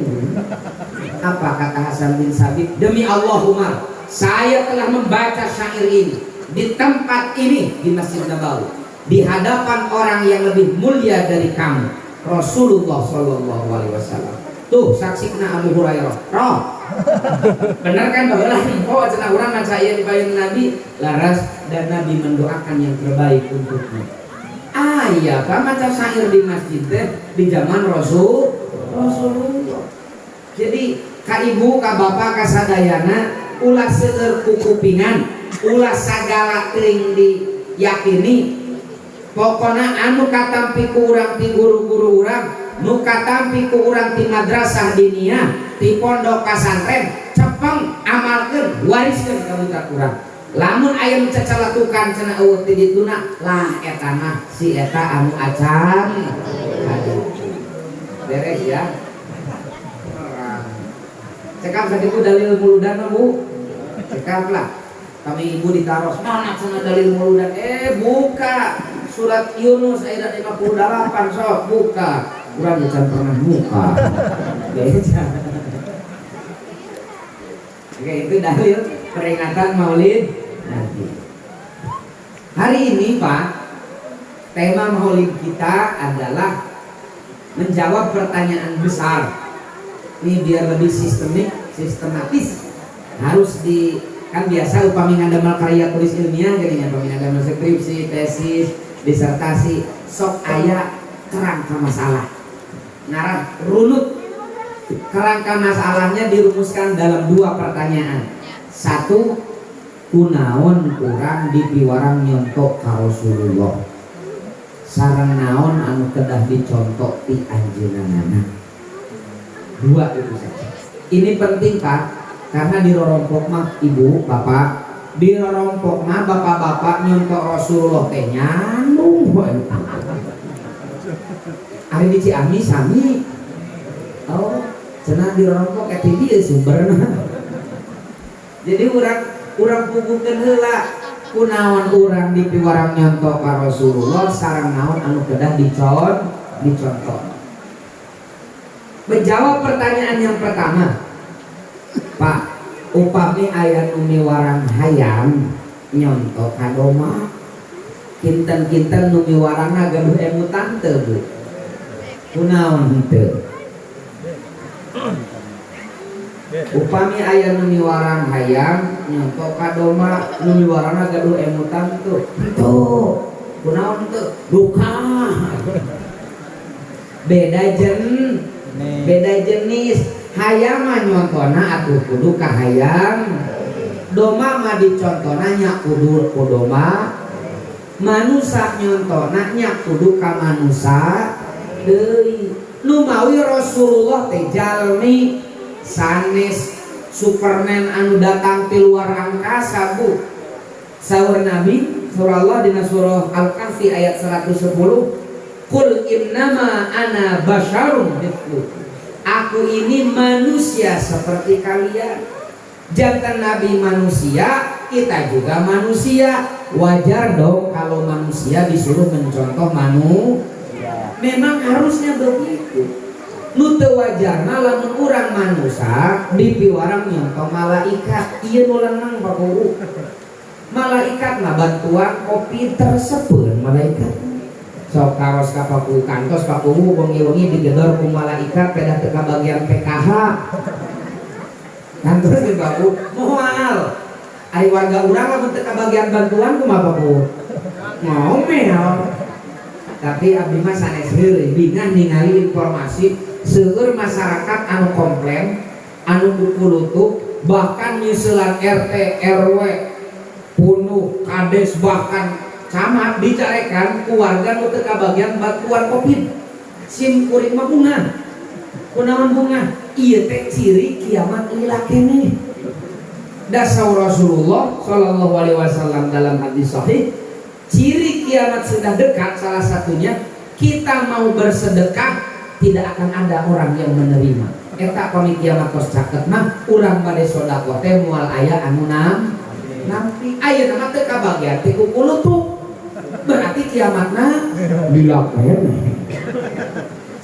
Apa kata Hasan bin Sabit? Demi Allah Umar, saya telah membaca syair ini di tempat ini di Masjid Nabawi, di hadapan orang yang lebih mulia dari kamu, Rasulullah Shallallahu Alaihi Wasallam. Tuh saksikan Abu Hurairah. Roh, benar kan bahwa oh cenah urang kan saya dibayang Nabi laras dan Nabi mendoakan yang terbaik untukmu. Iya kan maca syair di masjid teh di zaman Rasulullah. Jadi ka ibu ka bapak ka sadayana ulah seueur kukupingan, ulah sagala teuing diyakini. Pokona anu katampi ku urang ti guru-guru urang, nu katampi ku urang ti madrasah diniyah, ti pondok pesantren, cepeng amalkeun, wariskeun ka budak urang. Lamun aya nu cacalatukan cenah eueuh ti dituna, lah eta mah si eta anu acan. Beres ya. Cekap sakitu dalil muludan mah Bu. Cekap lah. Kami ibu ditaros, mana cenah dalil muludan? Buka surat Yunus ayat 58 sok buka. Urang jangan pernah buka. Beja. Oke, itu dalil peringatan Maulid Nabi. Hari ini Pak, tema Maulid kita adalah menjawab pertanyaan besar. Ini biar lebih sistematis. Harus di kan biasa upami ngandamel karya tulis ilmiah jadinya upami ngandamel skripsi, tesis, disertasi, sok aya kerangka masalah. Ngarah runut kerangka masalahnya dirumuskan dalam 2 pertanyaan. 1, kunaon urang dipiwarang nyontok ka Rasulullah, sareng naon anu kedah dicontok ti anjeunna. 2 itu saja. Ini penting Pak, karena di rorompok mah ibu bapak, di rorompok mah bapak-bapak nyontok Rasulullah teh nyandung. Ari di Ciamis sami. Oh, cenah di rorompok eta dieu sumberna. Jadi urang pugukeun heula kunaon urang dipiwarang nyontok ka Rasulullah sareng naon anu kedah dicontoh. Menjawab pertanyaan yang pertama, Pak, upami aya nu miwarang hayam nyontok ka doma, kinten-kinten nu miwarangna gaduh emutan teu Bu? Kunaon henteu? Upami aya nu miwarang hayam nyontok ka doma, nu miwarangna gaduh emutan teu? Henteu. Kunaon teu? Duka. Beda jenis. Hayam mah nyontona atuh kudu ka hayam, doma mah dicontona nya kudu ku doma, manusa nyontona nya kudu ka manusa deui. Nu mawi Rasulullah teh jalmi sanes Superman anu datang ti luar angkasa Bu. Saur Nabi surah Allah dina surah Al-Kahfi ayat 110, Qul innama ana basyarun mithlukum, aku ini manusia seperti kalian. Jantan Nabi manusia, kita juga manusia. Wajar dong kalau manusia disuruh mencontoh manusia. Memang harusnya begitu. Nu teu wajarna lamun urang manusia dipiwarang nyontoh malaikat. Ieu nu leunang Pak Guru. Malaikat mah bantuan kopi tersepeun malaikat. Sok karos ka Paku kantos Paku wengi-wengi digedor ku malaikat pedah teu ka bagian PKH. Kantos di Paku moal. Ari warga urang lamun teu ka bagian bantuan kumaha Paku? Ngomel. Tapi abdi mah sanes heureuy bingah ningali informasi seueur masyarakat anu komplain, anu buku bahkan nyusulan RT RW punuh kades bahkan camat dicarekan keluarga nu teu kabagian bantuan Covid. Sim kuring mah bunga. Kunaon bunga? Ieu teh ciri kiamat lila keneh. Dasar Rasulullah sallallahu alaihi wasallam dalam hadis sahih, ciri kiamat sudah dekat salah satunya kita mau bersedekah tidak akan ada orang yang menerima. eta pami kiamat kos caket mah urang bade sodaqoh teh moal aya anu nampi ayeuna mah teu kabagian ti ku kulutuk berarti kiamatna dilakukan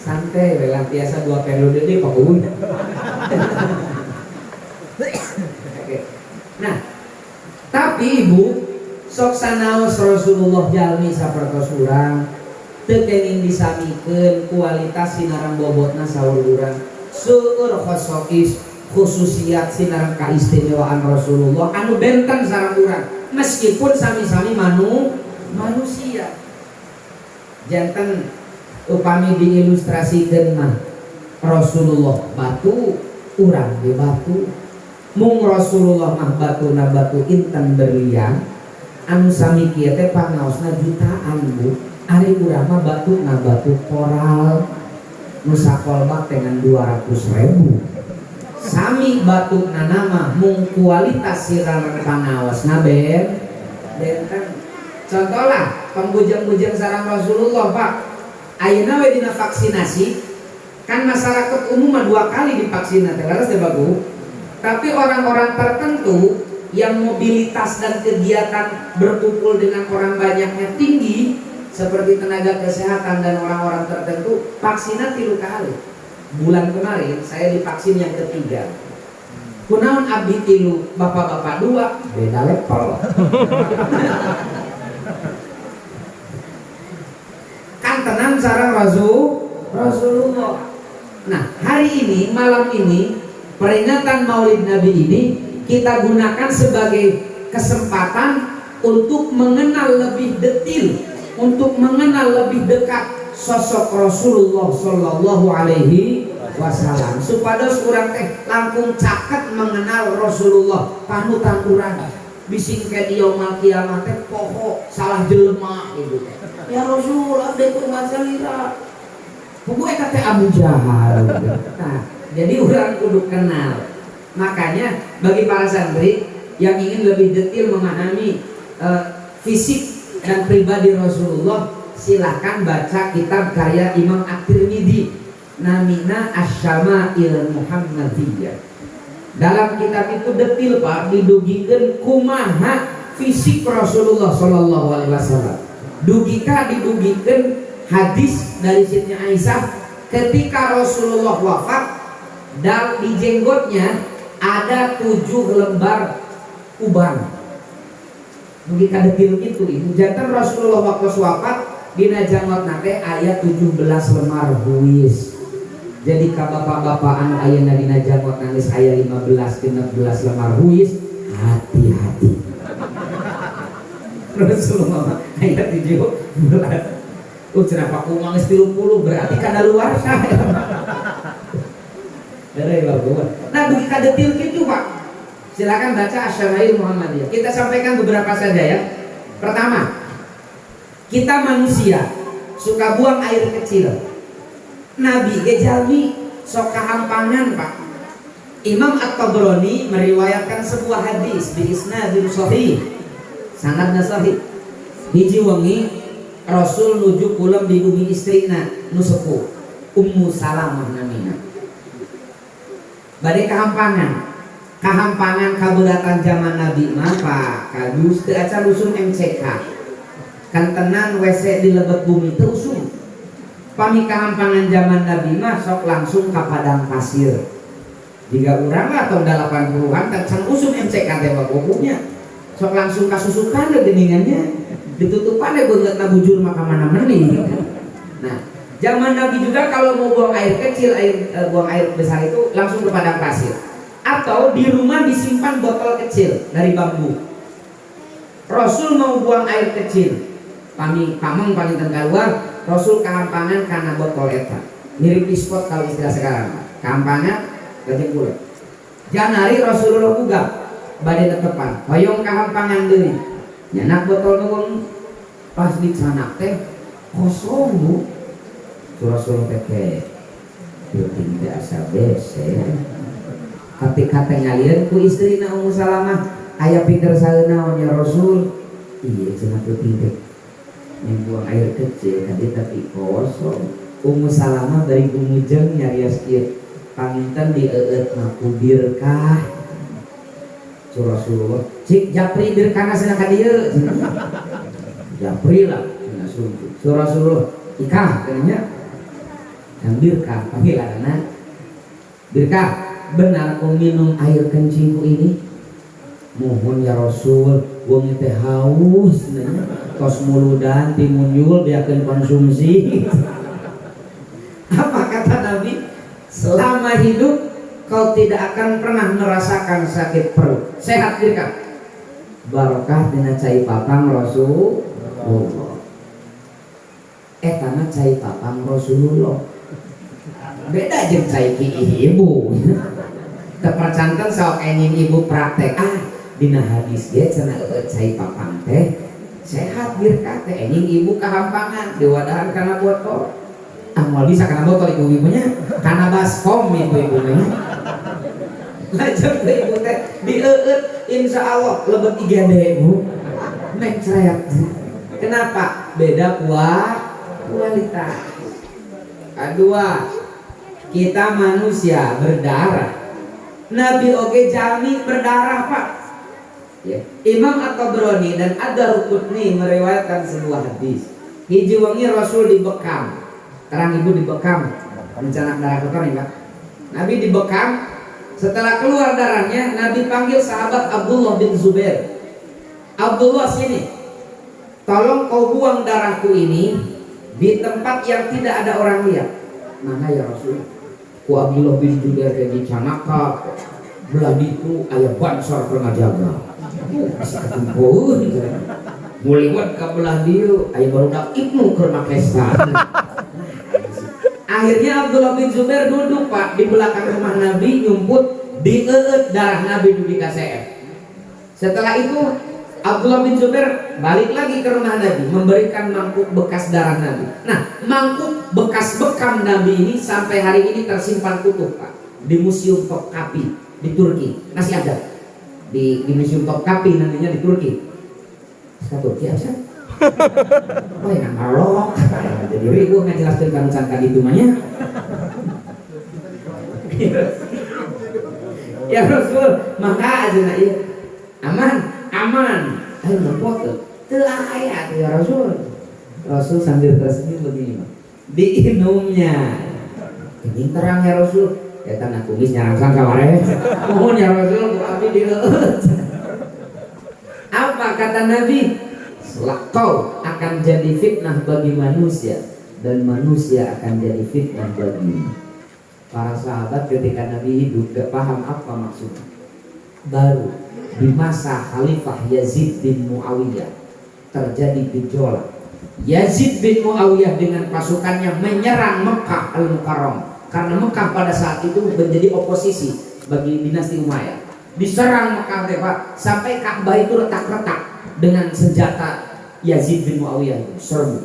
santai belang biasa 2 periode deui pakuun. Oke. Nah, tapi ibu sok sanaos Rasulullah jalmi sapertos urang teu kenging disamikeun kualitas sinarang bobotna saur urang seueur khosois khususiat sinarang kaistimewaan Rasulullah anu benten sareng urang meskipun sami-sami manusia. Janten upami diilustrasikeun mah Rasulullah batu urang di batu mung Rasulullah mah batuna batu inten berlian anu sami kieu teh pangaosna jutaan bu ari urang mah batuna batu koral nu sakolbak dengan 200.000 sami batuna nama mung kualitas sirang pangaosna benten. Contoh lah pembujang-bujang sareng Rasulullah pak ayeuna we dina vaksinasi kan masyarakat umum mah 2 kali divaksin teh laras teh bagus. Tapi orang-orang tertentu yang mobilitas dan kegiatan berkumpul dengan orang banyaknya tinggi seperti tenaga kesehatan dan orang-orang tertentu vaksinnya 3 kali. Bulan kemarin saya divaksin yang ketiga. Kunaon abdi 3, bapak-bapak 2, beda level. Kan tenang sareng Rasulullah. Nah, hari ini malam ini peringatan Maulid Nabi ini kita gunakan sebagai kesempatan untuk mengenal lebih detil, untuk mengenal lebih dekat sosok Rasulullah Shallallahu Alaihi Wasallam. Supados urang teh langkung caket mengenal Rasulullah panutan urang. Bising ke diomal kiamat teh poho salah jelema gitu. Ya Rasul abdi kumaha salira. Buku eta teh Abu Jahal. Nah, jadi urang kudu kenal. Makanya bagi para santri yang ingin lebih detail memahami fisik dan pribadi Rasulullah, silakan baca kitab karya Imam At-Tirmidzi namina Asy-Syama'il Muhammadiyah. Dalam kitab itu detail Pak didugikeun kumaha fisik Rasulullah sallallahu alaihi wasallam. Didugikeun hadis dari Siti Aisyah ketika Rasulullah wafat dan di jenggotnya ada 7 lembar uban. Mugi kadetil kitu ibu jantan Rasulullah waktu wafat dina janggotna teh aya 17 lembar huis. Jadi ka bapak-bapak anu ayeuna dina janggotna geus aya 15-16 lembar huis, hati-hati. Rasulullah aya 17. Cenah Pak Kumang geus 30 berarti kadaluarsa. Dari bagus. Nah, bagi kadetil gitu Pak. Silakan baca Asy-Syama'il Muhammadiyah. Kita sampaikan beberapa saja ya. Pertama, kita manusia suka buang air kecil. Nabi gejalmi sok kahampangan Pak. Imam At-Tabrani meriwayatkan sebuah hadis bi isnadin sahih. Sanadna sahih. Hiji wengi Rasul nuju pulang di bumi istrina nu sepuh Ummu Salamah namina. Bade kahampangan kaberatan zaman Nabi mah Pak kadus teu acan usum MCK kan tenan WC di lebet bumi teu usum pami kahampangan zaman Nabi mah sok langsung ka padang pasir jika urang atau 80-an tak can usum MCK teh bukunya sok langsung kasusukan deh geningannya ditutupan deh beungeutna bujur maka mana meni. Nah zaman Nabi juga kalau mau buang air kecil, buang air besar itu langsung ke padang pasir. Atau di rumah disimpan botol kecil dari bambu. Rasul mau buang air kecil, pameng paling tenggaluar, Rasul kahampangan karena botol eta. Mirip dispot kalau istilah sekarang. Kahampangan kejebur. Janari Rasulullah juga bade tetepan. Hoyong kahampangan deui. Nyanak botol nuwun pas dicanak teh kosong bu. Rasul teh penting biasa bese. Kate-kate ngalian ku istrina Ummu Salamah aya pikir saeunaon ya Rasul. Iya cenah penting teh. Buang air kecil tadi tapi kosong. Ummu Salamah dari umujeng nyarios kieu. panginten dieut mah ku birkah Rasulullah cik japri birkahna cenah ka dieu japri lah cenah Rasulullah ikah katanya yang birkah panggilanna birkah benar ku minum air kencingku ini mohon ya Rasul wong teh haus cenah tos muludan timun yul biarkeun konsumsi apa kata Nabi selama hidup kau tidak akan pernah merasakan sakit perut sehat birkah barokah dina cai papang Rasulullah etana cai papang Rasulullah beda jeung cai ki ibu terpercankan sok engin ibu praktek dina hadis dia cenah cai papang teh sehat birkah teh engin ibu kahampangan diwadahan kana botol amal bisa kana botol ibu-ibunya kana baskom ibu-ibunya lajeng teh ibu teh dieueut insyaallah lebet IGD bu neng cereak kenapa beda kualitas kedua kita manusia berdarah Nabi oge jami berdarah pak ya. Imam At-Tabrani dan Ad-Darqutni meriwayatkan sebuah hadis hiji wengi Rasul dibekam terang ibu dibekam rencana darah kotor ya pak Nabi dibekam setelah keluar darahnya Nabi panggil sahabat Abdullah bin Zubair Abdullah sini tolong kau buang darahku ini di tempat yang tidak ada orang lihat mana ya Rasul ku Abdullah bin Zubair jadi canaka belah itu ayah bansor pernah jaga masih ketumpul muliwat ke belah dia ayah barudak ibnu ke makesta akhirnya Abdullah bin Zubair duduk pak di belakang rumah Nabi nyumput dieut darah Nabi di KCF setelah itu Abdullah bin Zubair balik lagi ke rumah Nabi memberikan mangkuk bekas darah Nabi. Nah, mangkuk bekas bekam Nabi ini sampai hari ini tersimpan utuh Pak di Museum Topkapi di Turki. Masih ada di Museum Topkapi namanya di Turki. Sekarang Turki apa? Oh ya ngarok. Jadi gue ngajelaskeun kan can itu mah nya. Ya Rasul, maka aja ieu. Aman ayo foto teu aya ya Rasul sambil tersenyum begini diinumnya ini terang ya Rasul eta na kumis nyarangsang kamare mohon ya Rasul ku abdi dieueut apa kata Nabi kau akan jadi fitnah bagi manusia dan manusia akan jadi fitnah bagimu para sahabat ketika Nabi hidup gak paham apa maksudnya baru di masa Khalifah Yazid bin Muawiyah terjadi gejolak. Yazid bin Muawiyah dengan pasukannya menyerang Mekah Al-Mukarram karena Mekah pada saat itu menjadi oposisi bagi dinasti Umayyah. Diserang Mekah Pak sampai Ka'bah itu retak-retak dengan senjata Yazid bin Muawiyah itu serbu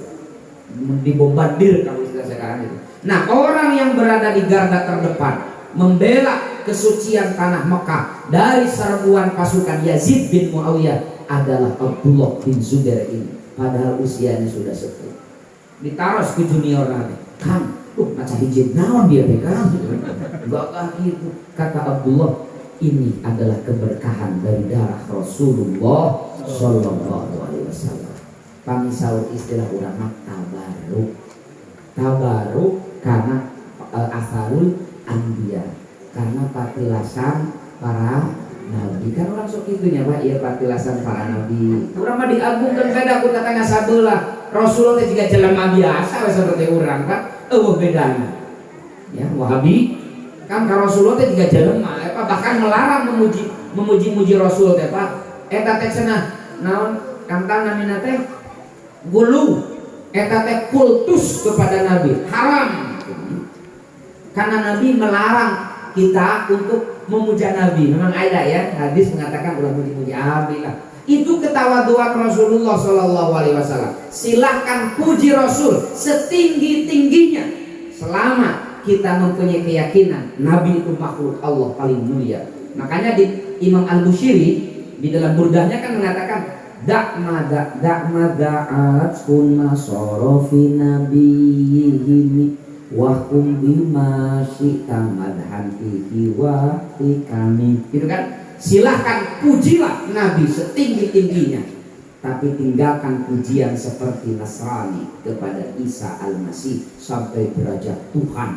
dibombardir kalau istilah sekarang itu. Nah orang yang berada di garda terdepan membela kesucian tanah Mekah dari serbuan pasukan Yazid bin Muawiyah adalah Abdullah bin Zubair ini padahal usianya sudah sepuh ditaros ke junior nanti kan macam hijin naon dia pegang enggak gitu kata Abdullah ini adalah keberkahan dari darah Rasulullah Sallallahu Alaihi Wasallam pamisau istilah ulama tabaruk karena asarul anbiya karena patilasan para nabi kan orang sok itunya Pak iya patilasan para nabi urang mah diagungkeun beda ku tetangga sabelah Rasulullah teh juga jelema biasa we seperti urang Pak eueuh bedana ya Wahabi kan ka Rasulullah teh juga jelema bahkan melarang memuji Rasul teh Pak eta teh cenah naon kantang namina teh gulu eta teh kultus kepada nabi haram karena Nabi melarang kita untuk memuja Nabi. Memang ada ya hadis mengatakan ulah muji-muji Nabi lah. Itu ketawaduan Rasulullah Shallallahu Alaihi Wasallam. Silahkan puji Rasul setinggi tingginya selama kita mempunyai keyakinan Nabi itu makhluk Allah paling mulia. Makanya di Imam Al-Bushiri di dalam burdahnya kan mengatakan da'at kunna sorofi nabiyihimi wahkum bima syi'ta madhan fihi wa kami, gitu kan. Silahkan pujilah Nabi setinggi-tingginya, tapi tinggalkan pujian seperti Nasrani kepada Isa Al-Masih sampai derajat Tuhan,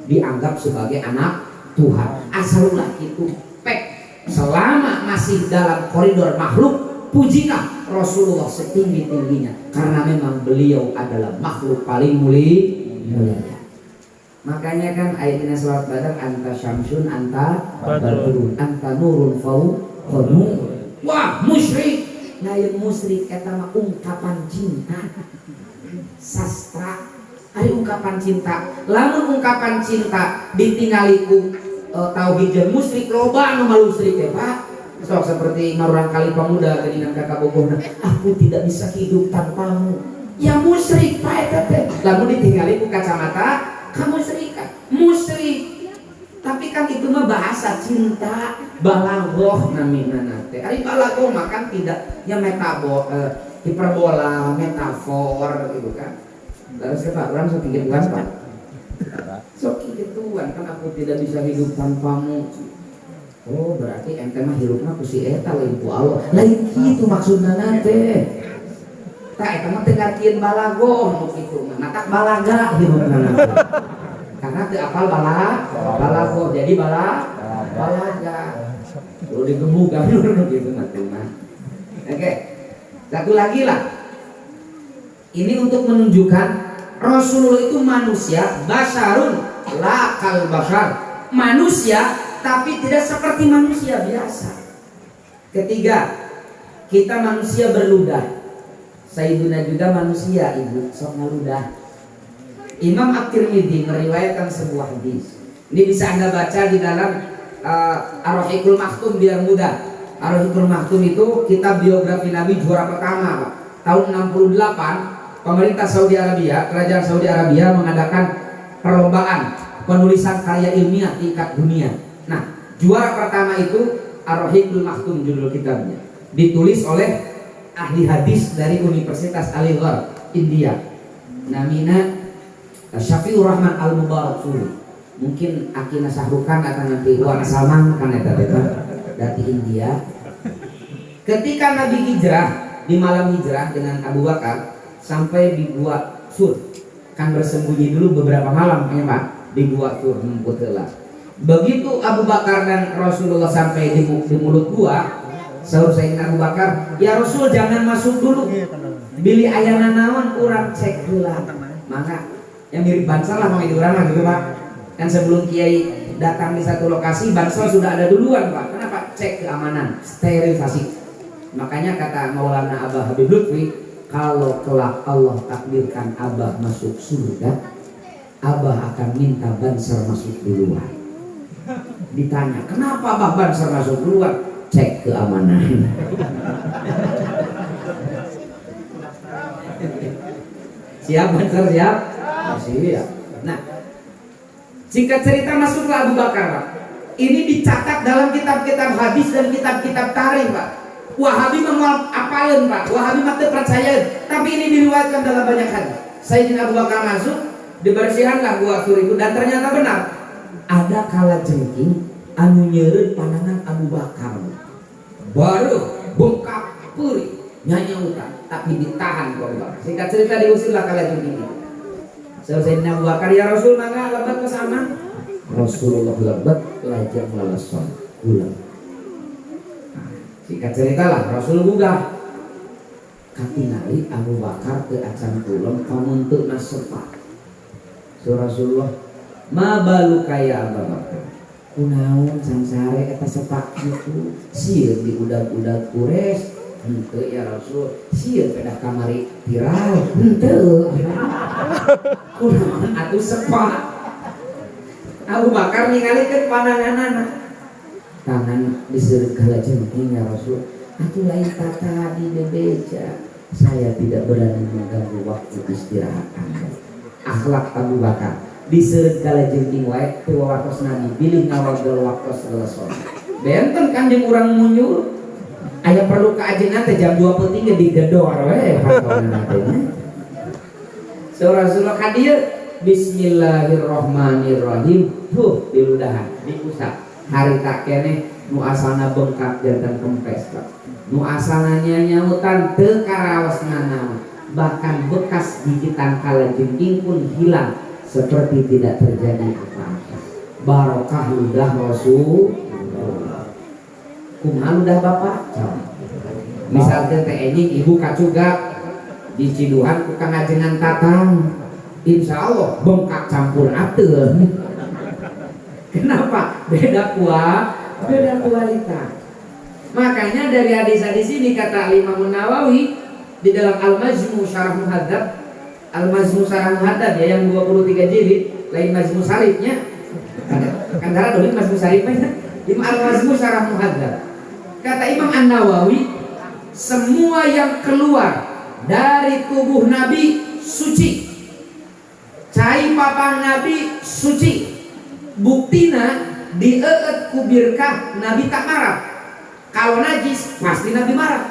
dianggap sebagai anak Tuhan. Asalulah itu pek, selama masih dalam koridor makhluk, pujilah Rasulullah setinggi-tingginya, karena memang beliau adalah makhluk paling mulia. Makanya kan ayatnya surat Badar, anta syamsun anta badrun anta nurun fauqa nur. Wah, musyrik. Nah, yang musyrik eta mah ungkapan cinta. Sastra ari ungkapan cinta. Lamun ungkapan cinta ditingali ku tauhid jeung musyrik, loba anu malusrik teh, Pak. Sok seperti marurang kali pemuda tadi nang kakak bogohna, aku tidak bisa hidup tanpamu. Ya musyrik Pak eta teh. Lamun ditingali ku kacamata kamu serikat, musyrik. Tapi kan itu mah bahasa cinta, balaghah namina nate. Ari balaghah mah kan tidak ya hiperbola, metafor gitu kan. Terus Pak, orang sok gituan Pak. Sok gituan kan, aku tidak bisa hidup tanpamu. Oh, berarti ente mah hirupna ku si eta lain ku Allah. Lain kitu maksudna nate. Tak eta mah teu ngartieun balaghah kitu mah. Matak balaga hirupna nate. Karena teu apal balaghah jadi balaga. Lu digebuk kan gitu nanti mah. Oke. Satu lagi lah. Ini untuk menunjukkan Rasulullah itu manusia, basyarun la kal basyar. Manusia tapi tidak seperti manusia biasa. Ketiga, kita manusia berludah. Sayyiduna juga manusia, ibu sok ngaludah. Imam At-Tirmidzi meriwayatkan sebuah hadis. Ini bisa Anda baca di dalam Ar-Rahiqul Maktum biar mudah. Ar-Rahiqul Maktum itu kitab biografi Nabi juara pertama, Pak. Tahun 68, pemerintah Saudi Arabia, kerajaan Saudi Arabia mengadakan perlombaan penulisan karya ilmiah tingkat dunia. Nah, juara pertama itu Ar-Rahiqul Maktum judul kitabnya. Ditulis oleh ahli hadis dari Universitas Aligarh, India. Namina Syafiur Rahman Al-Mubarakfuri. Mungkin akina sahrukan atau nanti Wan Salman kan eta dari India. Ketika Nabi hijrah di malam hijrah dengan Abu Bakar sampai di Gua Sur, kan bersembunyi dulu beberapa malam ya Pak di Gua Sur Memputela. Begitu Abu Bakar dan Rasulullah sampai di mulut gua, sahur Sayyidina Abu Bakar, ya Rasul jangan masuk dulu, bili ayana naon urang cek heula. Maka yang mirip bansal lah mau itu orang gitu Pak. Kan sebelum Kiai datang di satu lokasi, bansal sudah ada duluan Pak. Kenapa? Cek keamanan, sterilisasi. Makanya kata Maulana Abah Habib Lutfi, kalau kelak Allah takdirkan Abah masuk surga, Abah akan minta bansal masuk duluan. Ditanya, kenapa Abah bansal masuk duluan? Cek keamanan. Siap bansal siap? Siap. Nah, singkat cerita masuklah Abu Bakar Pak. Ini dicatat dalam kitab-kitab hadis dan kitab-kitab tarikh Pak. Wahabi menguap apalin Pak, Wahabi mah teu percaya, tapi ini diriwayatkan dalam banyak hadis. Sayyidina Abu Bakar masuk, dibersihanlah Gua Sur itu, dan ternyata benar. Ada kala jengking anu nyeureun pandangan Abu Bakar. Baru bengkak peuri nyanyi utang, tapi ditahan ku Abu Bakar. Singkat cerita diusirlah kala jengking itu. Sayyidina Abu Bakar, ya Rasul mangga lebat kesana. Rasulullah lebat lajeng laleson ulang. Singkat cerita lah, Rasul gugah katingali Abu Bakar ke acan kulon pamuntut nasepa. So Rasulullah, ma balu kaya Abu Bakar, kunaon sangsare eta sepak itu sieun di udag-udag Quraisy. Henteu ya Rasul, sieun pedah kamari viral. Henteu. Kunaon atuh sepak. Abu Bakar ningalikeun pandanganana. Tangan diseureut kala jengking ya Rasul. Atuh lain kata di bebeja. Saya tidak berani mengganggu waktu istirahat Anda. Akhlak Abu Bakar. Diseureut kala jengking wae teu watos Nabi bilih ngawagel waktos selesai. Benten kan jeung urang munyul. Aya perlu ka ajeunna teh jam 2 peuting ge digedor we pakonan teh. So Rasulullah ka dieu Bismillahirrahmanirrahim tuh diludahan diusap hari tak kene nu asalna bengkak jantan kempes Pak. Nu asalna nyautan teu karaos nganaon, bahkan bekas gigitan kalajengking pun hilang seperti tidak terjadi apa-apa. Barokah ludah Rasulullah. Kumaha ludah Bapak? Misalkan teh enjing ibu kacuga di Ciduhan ku kangajengan tatang, insya Allah bengkak campur ateun. Kenapa? Beda kualitas. Makanya dari hadis-hadis ini kata Imam Nawawi di dalam Al-Majmu' Syarah Muhadzab, Al-Majmu' Syarah Muhadzab ya yang 23 jilid, lain Majmu' Syarifnya. Kan darah dulu Majmu' Syarifnya. Imam Al-Majmu' Syarah Muhadzab. Kata Imam An-Nawawi, semua yang keluar dari tubuh Nabi suci. Cai papang Nabi suci. Buktina dieet ku birkah Nabi tak marah. Kalau najis pasti Nabi marah.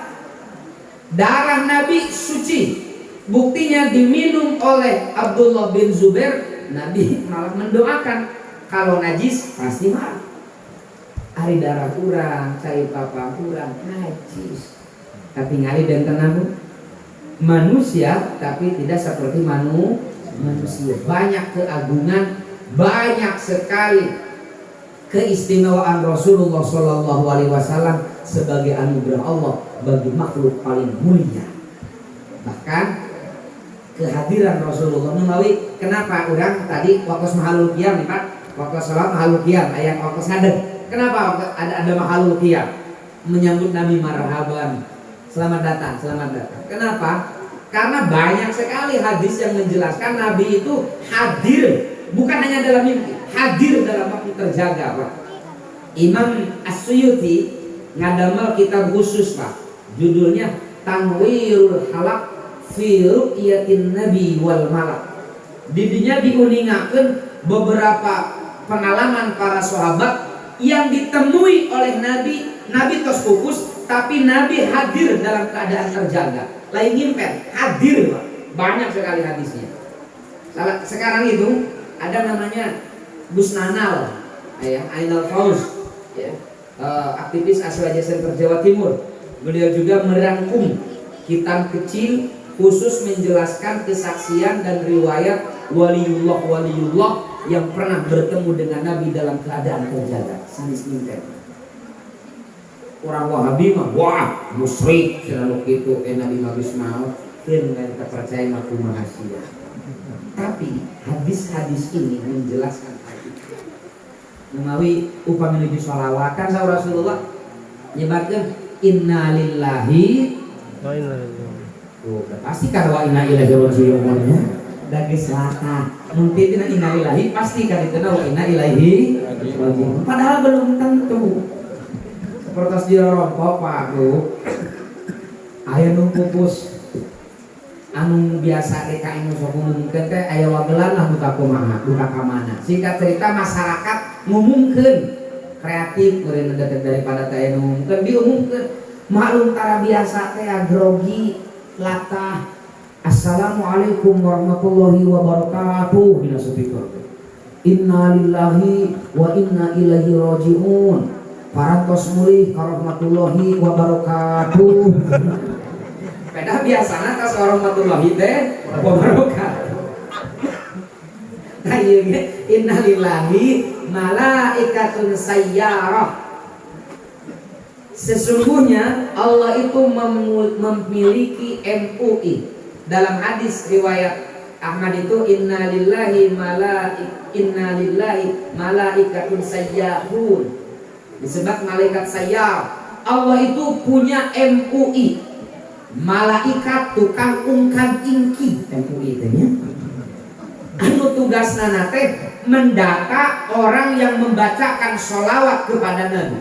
Darah Nabi suci. Buktinya diminum oleh Abdullah bin Zubair, Nabi malah mendoakan. Kalau najis pasti marah. Ari darah kurang, cai papa kurang, najis. Tapi ngali benten namu manusia, tapi tidak seperti manusia. Banyak keagungan, banyak sekali keistimewaan Rasulullah Shallallahu Alaihi Wasallam sebagai anugerah Allah bagi makhluk paling mulia. Bahkan kehadiran Rasulullah melalui kenapa orang tadi waktu mahalul qiyam nih Pak, waktu sholat mahalul qiyam ayat waktu ngadeg. Kenapa ada mahalul qiyam menyambut Nabi marhaban, selamat datang, selamat datang. Kenapa? Karena banyak sekali hadis yang menjelaskan Nabi itu hadir, bukan hanya dalam mimpi, hadir dalam waktu terjaga Pak. Imam As-Suyuti ngadamel kitab khusus Pak, judulnya Tanwirul Halaq fi Ru'yatin Nabi wal Malak. Didinya diuningakeun beberapa pengalaman para sahabat yang ditemui oleh Nabi tos pupus, tapi Nabi hadir dalam keadaan terjaga. Lain ngimpen, hadir Pak. Banyak sekali hadisnya. Sekarang itu ada namanya Gus Nanal, ya, Ainal Fauz, ya, aktivis Aswaja Center Jawa Timur. Beliau juga merangkum kitab kecil khusus menjelaskan kesaksian dan riwayat waliullah yang pernah bertemu dengan Nabi dalam keadaan terjaga. Sanis ngimpen. Orang Wahabi mah wah musyrik selalu gitu, Nabi habis mau dengan kepercayaan aku mahasia. Tapi hadis-hadis ini menjelaskan hal itu. Menawi upami lebih sholawatan sa Rasulullah nyebatkeun inna lillahi wa inna ilaihi. Tuh, pasti kan wa inna ilaihi raji'un ya. Dage selatan. Mungkin dina inna lillahi pasti kan itu wa inna ilaihi raji'un. Padahal belum tentu. Seperti di rompok Pak Bu. Aya nu pupus anu biasa DKI nu sok ngumumkeun teh aya wagelan lah buka kumaha, buka ka mana. Singkat cerita masyarakat ngumumkeun kreatif meureun deket daripada teh ngumumkeun diumumkeun. Maklum tara biasa teh grogi latah. Assalamualaikum warahmatullahi wabarakatuh dina speaker. Inna lillahi wa inna ilaihi raji'un. Parantos mulih warahmatullahi wabarakatuh. Peda biasana tas warahmatullahi teh wabarakatuh. Nah ieu ge innalillahi malaikatun sayyarah. Sesungguhnya Allah itu memiliki MUI. Dalam hadis riwayat Ahmad itu innalillahi malaikatun sayyahun. Disebut malaikat sayyar. Allah itu punya MUI. Malaikat tukang ungkang ingki. MUI teh nya. Anu tugasna teh mendata orang yang membacakan sholawat kepada Nabi.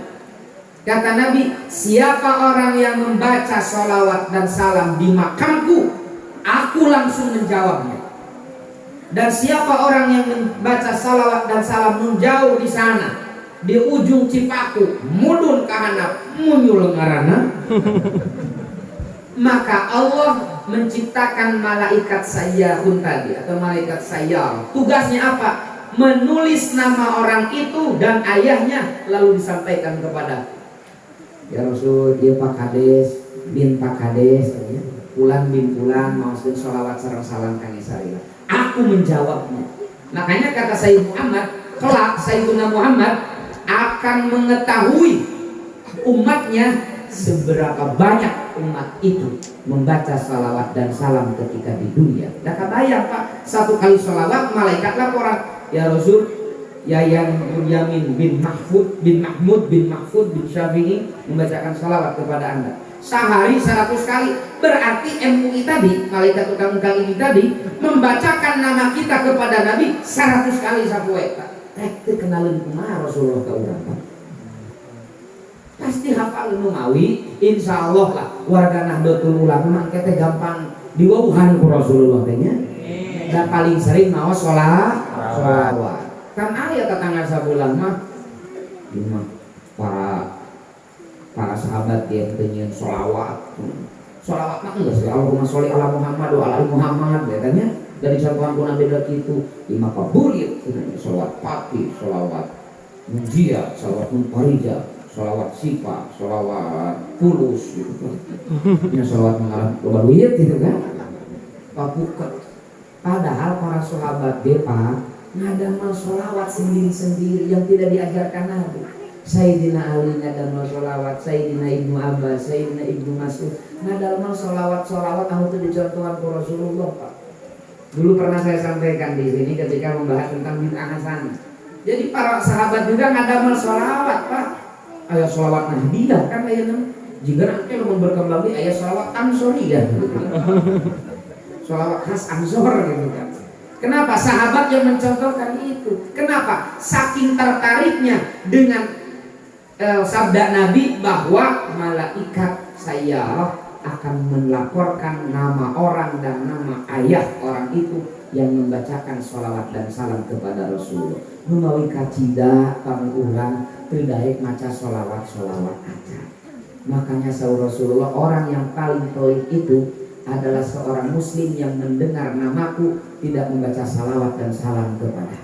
Kata Nabi, siapa orang yang membaca sholawat dan salam di makamku, aku langsung menjawabnya. Dan siapa orang yang membaca sholawat dan salam menjauh di sana, di ujung Cipaku, mudun ke handap, munyul ngarana, Maka Allah menciptakan malaikat sayyahun tadi atau malaikat sayyar. Tugasnya apa? Menulis nama orang itu dan ayahnya lalu disampaikan kepada ya Rasul, dia Pak Kades bin Pak Kades, Pulan bin Pulan maksud sholawat sareng salam kang sarila. Aku menjawabnya. Makanya kata Sayyid Muhammad, kelak Sayyiduna Muhammad akan mengetahui umatnya seberapa banyak umat itu membaca salawat dan salam ketika di dunia. Dah kebayang Pak, satu kali salawat malaikat laporan, ya Rasul, Yayan Yamin bin Mahfud bin Mahmud bin Mahfud bin Syafi'i membacakan salawat kepada Anda. Sehari 100 kali. Berarti MUI tadi, malaikat tukang-tukang ini tadi membacakan nama kita kepada Nabi 100 kali sapoe. Itu kenalin kumaha Rasulullah ke urang. Pasti hafal numawi, insya Allah lah warga Nahdlatul Ulama kita gampang diwauhan ku Rasulullah tanya. Dan paling sering mau sholawat. Kan aya tetangga sabulan mah para sahabat yang penyen sholawat. Sholawat mah enggak sih, Allahumma sholli ala Muhammad wa ala ali Muhammad katanya. Dari contohan kuna beda gitu, lima kabulit, sholawat pati, sholawat munjiat, sholawat munfarijah, sholawat sipa, sholawat pulus gitu kan. Ya sholawat mengarah loba duit gitu kan. Papuket. Padahal para sahabat depa ngadamal sholawat sendiri-sendiri yang tidak diajarkan Nabi. Sayyidina Ali ngadamal sholawat, Sayyidina Ibnu Abbas, Sayyidina Ibnu Mas'ud ngadamal sholawat anu teu dicontohan ku Rasulullah Pak. Dulu pernah saya sampaikan di sini ketika membahas tentang bid'ah hasanah. Jadi para sahabat juga ngadamal sholawat Pak. Aya sholawat Nahdiyah kan aya nama. Jika nanti mau berkembang di aya sholawat Ansoriyah. Sholawat khas Ansor gitu kan. Kenapa? Sahabat yang mencontohkan itu. Kenapa? Saking tertariknya dengan sabda Nabi bahwa malaikat saya akan melaporkan nama orang dan nama ayah orang itu yang membacakan sholawat dan salam kepada Rasulullah. Menawi kacida kami ulang terdaik maca sholawat aja. Makanya sahur Rasulullah, orang yang paling tolik itu adalah seorang muslim yang mendengar namaku tidak membaca salawat dan salam kepada.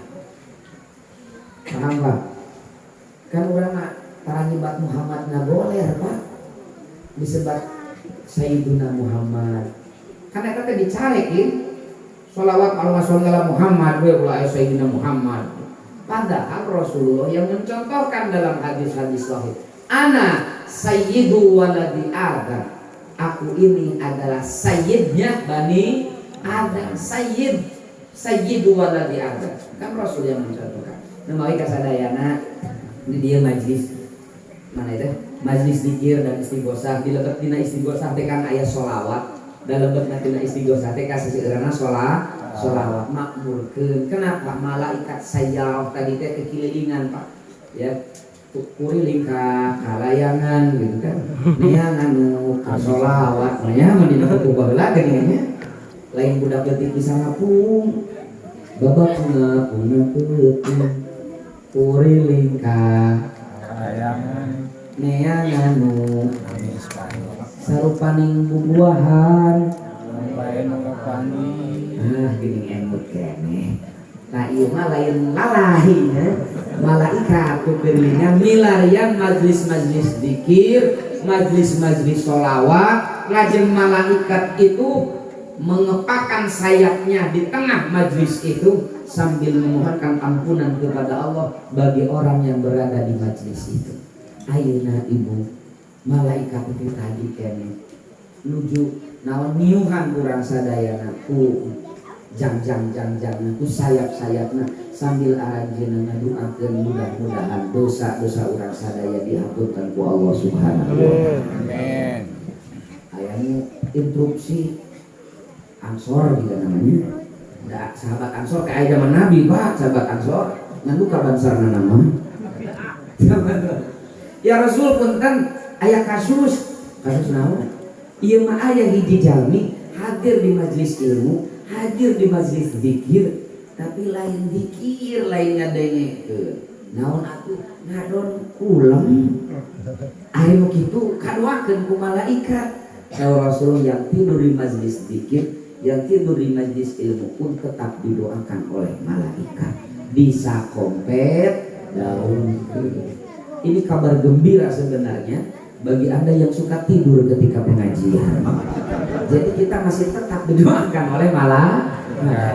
Paham Pak? Kan orang para nyebat Muhammad ngagoler Pak, disebat Sayyiduna Muhammad. Karena kita dicarekin sholawat Allahumma Muhammad wa ala Sayyidina Muhammad. Padahal Rasulullah yang mencontohkan dalam hadis-hadis sahih, ana sayyidu waladi Adam. Aku ini adalah sayyidnya Bani Adam. Sayyidu waladi Adam. Kan Rasul yang mencontohkan. Namawi kasadayana ini dia majlis mana itu? Majlis zikir dan istighosah. Di lebet dina istighosah teh kan aya sholawat. Dalam lebet dina istighosah teh kaseueurana sholawat makmurkeun. Kenapa? Malaikat sayyaf tadi teh kekililingan Pak. Ya. Kuriling ka kalayangan gitu kan. Neangan nu ka sholawat nya mun dina baheula geuningannya. Lain budak leutik bisa ngapung. Babak ngapung teuting. Kuriling ka kalayangan neangan nu sarupaning bubuahan. Gini emut kene. Nah iya mah lain lalahi ya. Malaikat kekelilingan milarian majlis-majlis zikir, majlis-majlis sholawat. Lajeng malaikat itu mengepakkan sayapnya di tengah majlis itu sambil memohonkan ampunan kepada Allah bagi orang yang berada di majlis itu. Ayeuna ibu malaikat itu tadi kene nuju naon niuhan kurang sadayana ku jang ku sayap-sayapna sambil aranjeunna ngaduakeun mudah-mudahan dosa-dosa urang sadaya dihampunkan ku Allah Subhanahu wa taala. Amin. Aya nu instruksi Ansor juga namanya. Da sahabat Ansor kayak zaman Nabi Pak, sahabat Ansor ngandu ka bansarna nama. Ya Rasul punten aya kasus naon? Ieu mah aya hiji jalmi hadir di majelis ilmu, hadir di majelis zikir, tapi lain zikir, lain ngadengekeun. Naon atuh ngadon ulam. Ari nu kitu kadoakeun ku malaikat. Rasul yang tidur di majlis zikir, yang tidur di majlis ilmu pun tetap didoakan oleh malaikat. Bisa kompet daun. Ini kabar gembira sebenarnya bagi Anda yang suka tidur ketika pengajian. Jadi kita masih tetap didoakan oleh malaikat.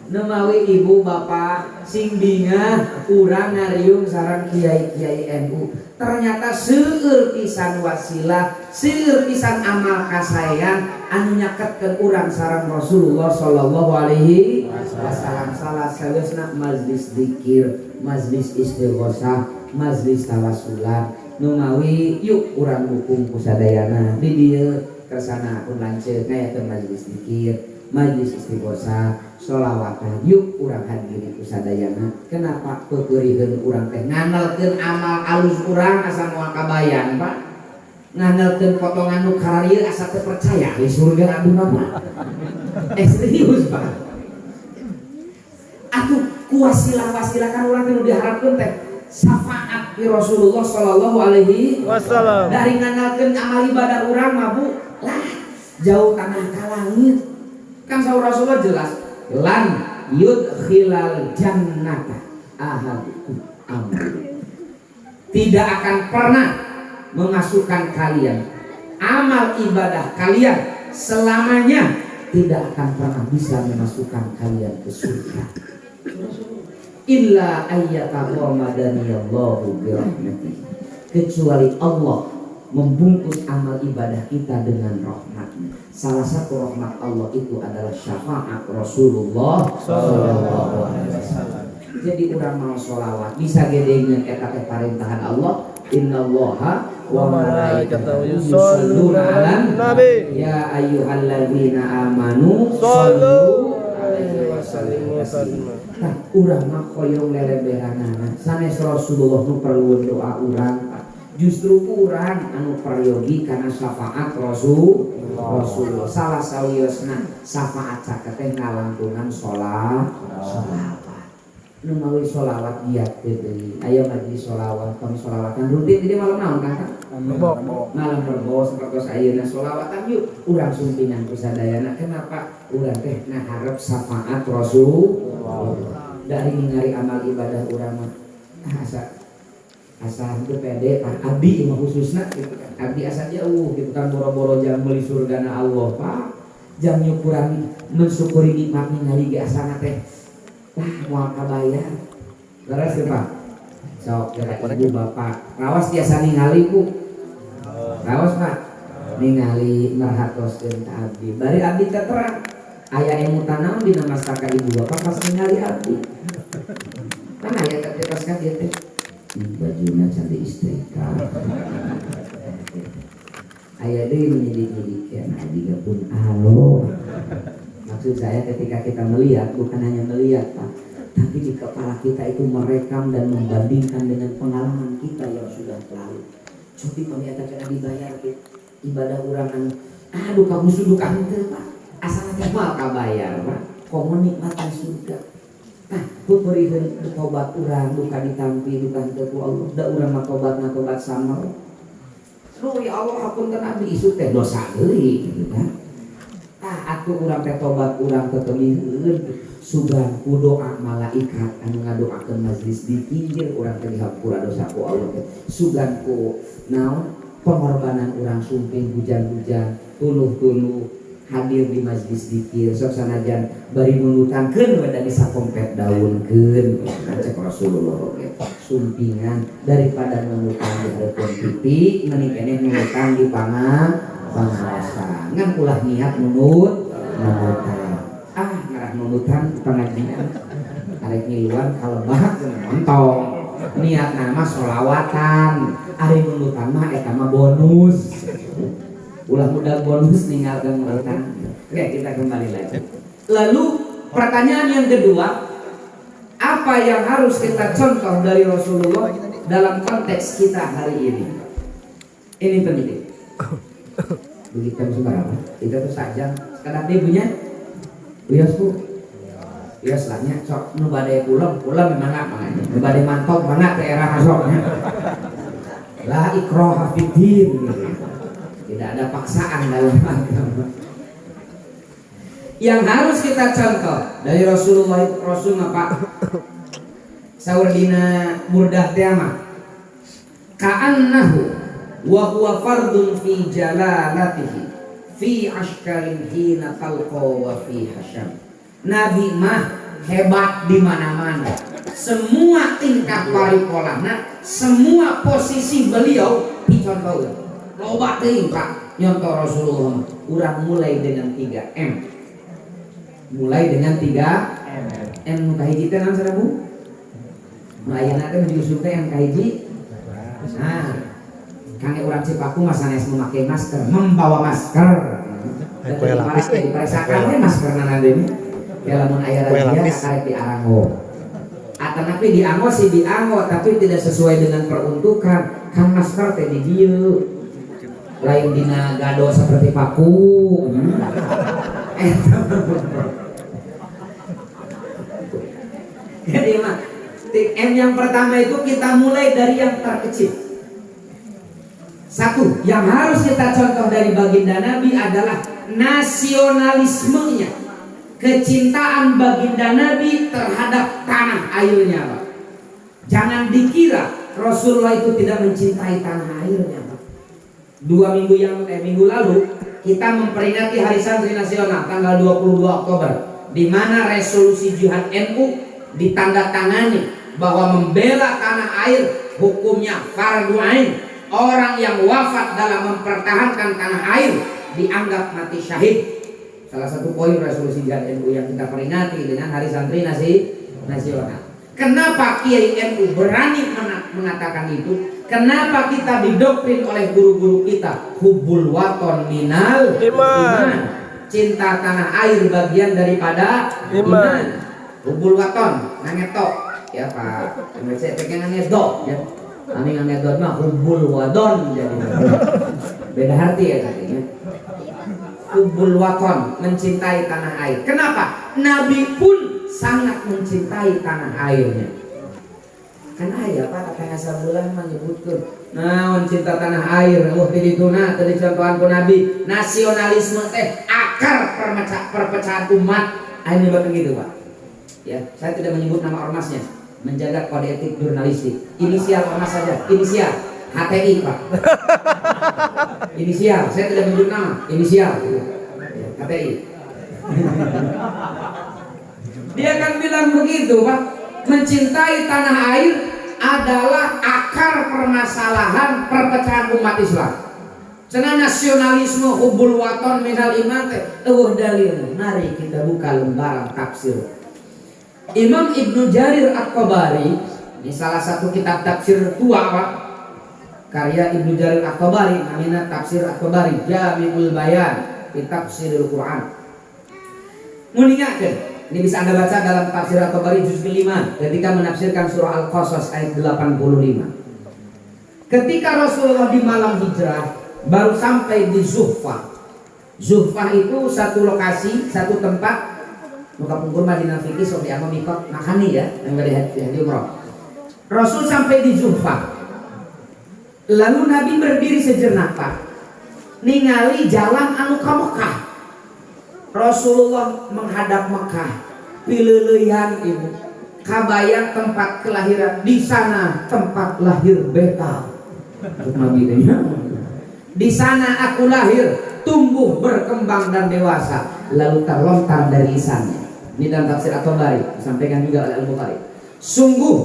Nemawi ibu bapak sing bingah urang ngariung sareng kiai-kiai NU. Ternyata seueur pisan wasilah, seueur pisan amal kasayan anu nyaketkeun urang sareng Rasulullah sallallahu alaihi wasallam. Salah saeusna majlis zikir, majlis istighosah, majlis tawasulan. Nemawi yuk urang dukung kusadayana di dieu kersana pun lanceuk ngayakeun majlis zikir, majlis istighosah, sholawatan. Yuk urang hadiri kusadayana. Kenapa pekeurieun urang teh nganalkeun amal alus urang asa moal kabayan Pak, nganalkeun potongan nu kararieu asa teu percaya di surga abdi mah. Serius Pak. Atuh kuwasilah-wasilah kan urang teh nu diharapkeun teh syafaat di Rasulullah sallallahu alaihi wasallam. Dari nganalkeun amal ibadah urang mah Bu, lah jauh tanah ka langit. Kan saur Rasulullah jelas, lan yudkhilal jannata ahadukum amal. Tidak akan pernah memasukkan kalian amal ibadah kalian selamanya tidak akan pernah bisa memasukkan kalian ke surga. Illa ayyataghamadaniyallahu birahmatihi, kecuali Allah membungkus amal ibadah kita dengan rahmatnya. Salah satu rahmat Allah itu adalah syafaat Rasulullah sallallahu alaihi wasallam. Jadi urang mau sholawat bisa gedengna eta teh parintahan Allah, innallaha wa malaikatahu yusholluna 'alan nabi ya ayyuhalladzina amanu shollu alaihi wasallimu taslima. Nah, urang mah koyong leleberanana sanes Rasulullah nu perlu doa urang. Justru urang anu prayogi karena syafaat Rasulullah. Salah sawiosna syafaat saketeh ngalangkungan sholawat. Nu mawi sholawat giat teh. Aya majlis sholawat, kami sholawatan rutin di malam naon kan? Malam Rebo sapertos ayeuna sholawatan yuk. Urang sumpingan kusadayana. Kenapa? Urang teh ngaharep syafaat Rasulullah. Dari ningali amal ibadah urang mah asa itu pede Pak abdi mah khususna gitu kan. Abdi asa jauh gitu kan boro-boro jam beli surgana Allah Pak. Jam nyukuran mensyukuri nikmat ningali ge asana teh moal kabayar. Leres teh Pak. Sok ibu bapak raos tiasa ningali ku. Raos Pak. Ningali merhatoskeun ka abdi. Bari abdi teh terang aya emutan naon dina mastaka ibu bapak pas ningali abdi. Kan aya teh pas kaget teh bajunya cantik istrika. Ayah deh menyidik-nyidikkan juga pun halo. Maksud saya ketika kita melihat bukan hanya melihat Pak, tapi di kepala kita itu merekam dan membandingkan dengan pengalaman kita yang sudah lalu. Coba melihat cara dibayar ibadah urangan. Aduh kamu sudah kantor Pak. Asalnya mal kabayar Pak. Komo nikmatan surga. Nah, beureun tobat urang duka ditampi duka teu Allah, da urang mah tobat sama. Lu ya Allah hapunten abdi isu teh dosa deui gitu kan. Atuh urang teh tobat urang teu teuliheun sugan ku doa malaikat anu ngadoakeun majlis di pinggir urang teh dihapura dosa ku Allah teh. Sugan ku naon pengorbanan urang sumping hujan-hujan, tuluh-tuluh hadir di majlis zikir sok sanajan bari nulutangkeun we da bisa kompet daunkeun cek Rasulullah oge sumpingan daripada nulutang di hareupeun pipi mending keneh nulutang di pangaosan ngan ulah niat nunutang ngarah nulutang pengajian arek ngiluan kalebak montong niat nama sholawatan ari nulutang mah eta mah bonus. Ulah mudah bonus ninggalkan mereka. Oke, kita kembali lagi. Lalu pertanyaan yang kedua, apa yang harus kita contoh dari Rasulullah dalam konteks kita hari ini? Ini penting. Begitu seberapa? Kita tuh saja. Sekarang dia punya, bias bu, bias lahnya. Sok nu badai pulang memang apa? Nu badai mantap mana daerah kasoknya. Lah ikroh hafidin. Tidak ada paksaan dalam agama. Yang harus kita contoh dari Rasulullah itu Rasul apa? Saur dina burdah teh mah. Ka'annahu wa huwa fardun fi jalalatihi fi ashkarin hina talqa wa fi hasyam. Nabi mah hebat di mana-mana. Semua tingkah paripolana, semua posisi beliau dicontohkan. Loba teuing Pak nyontoh Rasulullah. Urang mulai dengan 3M. Mulai dengan 3M. Nu kahiji teh naon saudara Bu? Ayeuna teh menuju surga M kahiji. Nah, kangge urang Cipaku mah sanes memakai masker, membawa masker. Kue lapis nih. Diperiksakan teh maskerna nandeuna. Ya lamun aya razia karek diarango. Atanapi dianggo sih dianggo tapi tidak sesuai dengan peruntukan. Kan masker teh di dieu. Lain dina gado seperti paku. Jadi mah M yang pertama itu kita mulai dari yang terkecil. Satu, yang harus kita contoh dari baginda Nabi adalah nasionalismenya, kecintaan baginda Nabi terhadap tanah airnya, Pak. Jangan dikira Rasulullah itu tidak mencintai tanah airnya, Pak. Minggu lalu kita memperingati Hari Santri Nasional tanggal 22 Oktober, di mana resolusi jihad NU ditandatangani bahwa membela tanah air hukumnya fardu ain. Orang yang wafat dalam mempertahankan tanah air dianggap mati syahid. Salah satu poin resolusi jihad NU yang kita peringati dengan Hari Santri Nasional. Kenapa Kiai NU berani mengatakan itu? Kenapa kita didoktrin oleh guru-guru kita hubbul waton minal iman. Cinta tanah air bagian daripada iman. Hubbul waton ngangetok ya Pak. Saya pengen ngedok ya. Kami ngedok mah hubbul wadon jadi. Beda arti ya artinya. Hubbul waton mencintai tanah air. Kenapa? Nabi pun sangat mencintai tanah airnya. Kan aya Pak kata sabulan menyebutkan naon cinta tanah air di dituna tadi contohan ku Nabi. Nasionalisme teh akar perpecahan umat. Ini bapak gitu Pak ya, saya tidak menyebut nama ormasnya, menjaga kode etik jurnalistik. Inisial ormas saja, inisial HTI Pak. Inisial, saya tidak menyebut nama, inisial HTI. Dia akan bilang begitu Pak, mencintai tanah air adalah akar permasalahan perpecahan umat Islam. Cenah nasionalisme hubbul waton minal iman teh eueuh dalil. Mari kita buka lembaran tafsir. Imam Ibnu Jarir At-Tabari, ini salah satu kitab tafsir tua Pak. Karya Ibnu Jarir At-Tabari namanya Tafsir At-Tabari Jami'ul Bayan fi Tafsiril Quran. Muningakeun, ini bisa Anda baca dalam Tafsir At-Tabari juz ke-5 ketika menafsirkan surah Al-Qasas ayat 85. Ketika Rasulullah di malam hijrah baru sampai di Zuhfah. Zuhfah itu satu lokasi, satu tempat muka pungkur Madinah fikih sok dianggo mikot makani ya yang bari di umroh. Rasul sampai di Zuhfah. Lalu Nabi berdiri sejenak Pak, ningali jalan anu ka Mekah. Rasulullah menghadap Mekah, pileuleyan ibu, kabayang tempat kelahiran, di sana tempat lahir beta. Nabi tanya, di sana aku lahir, tumbuh, berkembang dan dewasa, lalu terlontar dari lisannya. Ini dalam Tafsir At-Tabari disampaikan juga oleh Al-Bukhari. Sungguh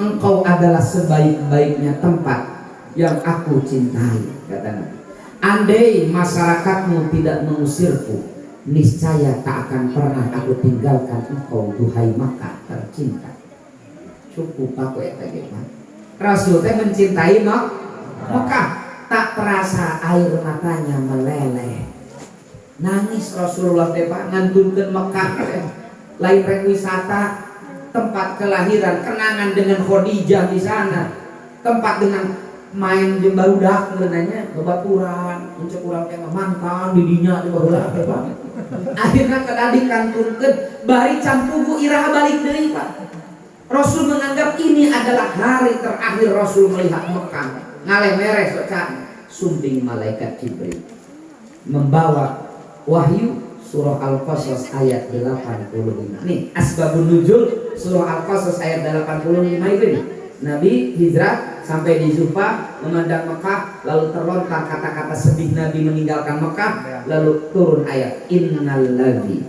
engkau adalah sebaik-baiknya tempat yang aku cintai, kata Nabi. Andai masyarakatmu tidak mengusirku, niscaya tak akan pernah aku tinggalkan engkau, duhai Makkah tercinta. Cukup aku ya tadi Pak. Rasul teh mencintai Makkah, tak terasa air matanya meleleh. Nangis Rasulullah teh Pak ngantunkeun Mekah lain rek wisata, tempat kelahiran, kenangan dengan Khadijah di sana, tempat dengan main jeung barudak nanya babaturan, muncul urang teh mantan di dinya di barudak teh Pak. Akhirnya kadadi kantunkeun bari campugu iraha balik deui Pak. Rasul menganggap ini adalah hari terakhir Rasul melihat Mekah. Ngaleh mere socan. sumping malaikat Jibril membawa wahyu surah Al-Qasas ayat 85. Nih asbabun nuzul surah Al-Qasas ayat 85 itu nih. Nabi hijrah sampai di Zuhfa memandang Mekah, lalu terlontar kata-kata sedih Nabi meninggalkan Mekah, lalu turun ayat innalladzi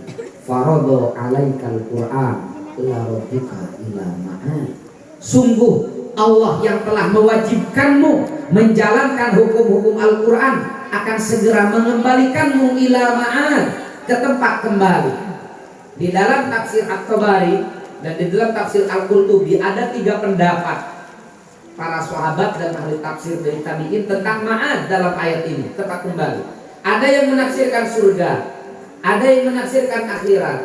farada 'alaikal Qur'an la rabbika ila ma'ad. Sungguh Allah yang telah mewajibkanmu menjalankan hukum-hukum Al-Quran akan segera mengembalikanmu ila ma'ad, ke tempat kembali. Di dalam tafsir At-Tabari dan di dalam tafsir Al-Qurtubi ada 3 pendapat para sahabat dan ahli tafsir dari tabi'in tentang ma'ad dalam ayat ini, tempat kembali. Ada yang menafsirkan surga, ada yang menafsirkan akhirat,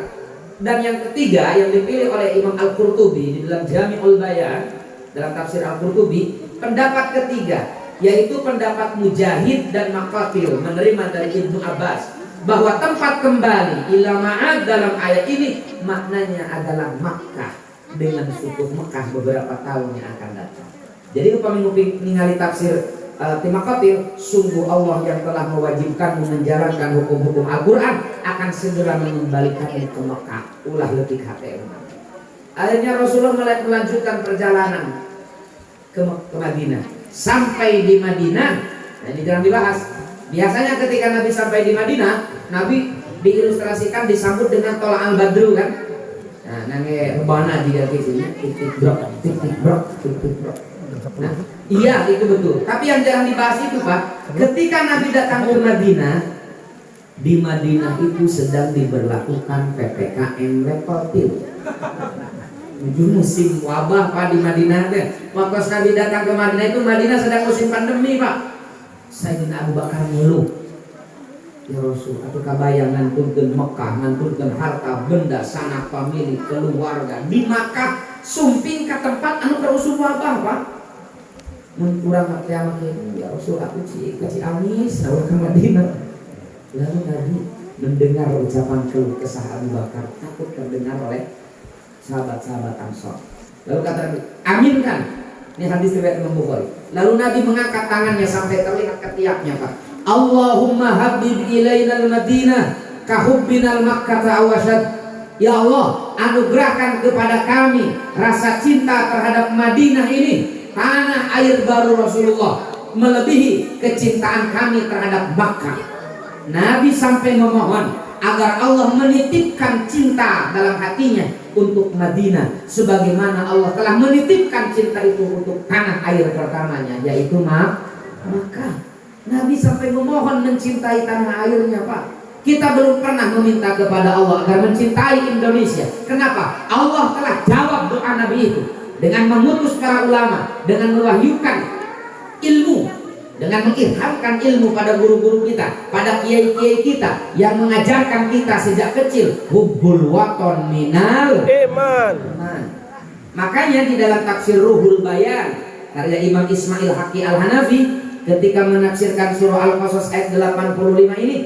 dan yang ketiga yang dipilih oleh Imam Al-Qurtubi di dalam Jami'ul Bayan dalam tafsir Al-Qurtubi, pendapat ketiga yaitu pendapat Mujahid dan Maqatil menerima dari Ibnu Abbas bahwa tempat kembali ila ma'ad dalam ayat ini maknanya adalah Makkah dengan suku Mekah beberapa tahun yang akan datang. Jadi upami ningali tafsir Maqatil, sungguh Allah yang telah mewajibkanmu menjalankan hukum-hukum Al-Quran akan segera mengembalikanmu ke Mekah. Ulah letih hati. Akhirnya Rasulullah melanjutkan perjalanan ke Madinah. Sampai di Madinah, nah ini jangan dibahas. Biasanya ketika Nabi sampai di Madinah, Nabi diilustrasikan disambut dengan tolak al-badru kan. Nah, nange rebana juga gitu ya, titik brok. Nah, iya itu betul. Tapi yang jangan dibahas itu Pak, ketika Nabi datang ke Madinah, di Madinah itu sedang diberlakukan PPKM level 3. Itu musim wabah Pak di Madinah deh. Waktu Nabi datang ke Madinah itu Madinah sedang musim pandemi Pak. Sayyidina Abu Bakar ngeluh, ya Rasul, atau kabayang nganturkeun Mekah, nganturkeun harta benda, sanak famili, keluarga di Makkah, sumping ke tempat anu kerusuk wabah Pak. Mun kurang teh ya Rasul, aku kasih amis nawa ke Madinah. Lalu Nabi mendengar ucapan keluh kesah Abu Bakar, takut terdengar oleh sahabat-sahabat Ansor. Lalu kata Nabi, aminkan. Ini hadis riwayat Imam Bukhari. Lalu Nabi mengangkat tangannya sampai terlihat ketiaknya Pak. Allahumma habib ilainal Madinah kahubbinal Makkah awashad. Ya Allah, anugerahkan kepada kami rasa cinta terhadap Madinah ini, tanah air baru Rasulullah, melebihi kecintaan kami terhadap Makkah. Nabi sampai memohon agar Allah menitipkan cinta dalam hatinya untuk Madinah, sebagaimana Allah telah menitipkan cinta itu untuk tanah air pertamanya, yaitu Makkah. Nabi sampai memohon mencintai tanah airnya Pak. Kita belum pernah meminta kepada Allah agar mencintai Indonesia. Kenapa? Allah telah jawab doa Nabi itu dengan mengutus para ulama, dengan mewahyukan ilmu, dengan mengilhamkan ilmu pada guru-guru kita, pada kiai-kiai kita yang mengajarkan kita sejak kecil hubbul waton minal iman. Makanya di dalam tafsir Ruhul Bayan karya Imam Ismail Haqqi Al-Hanafi ketika menafsirkan surah Al-Qasas ayat 85 ini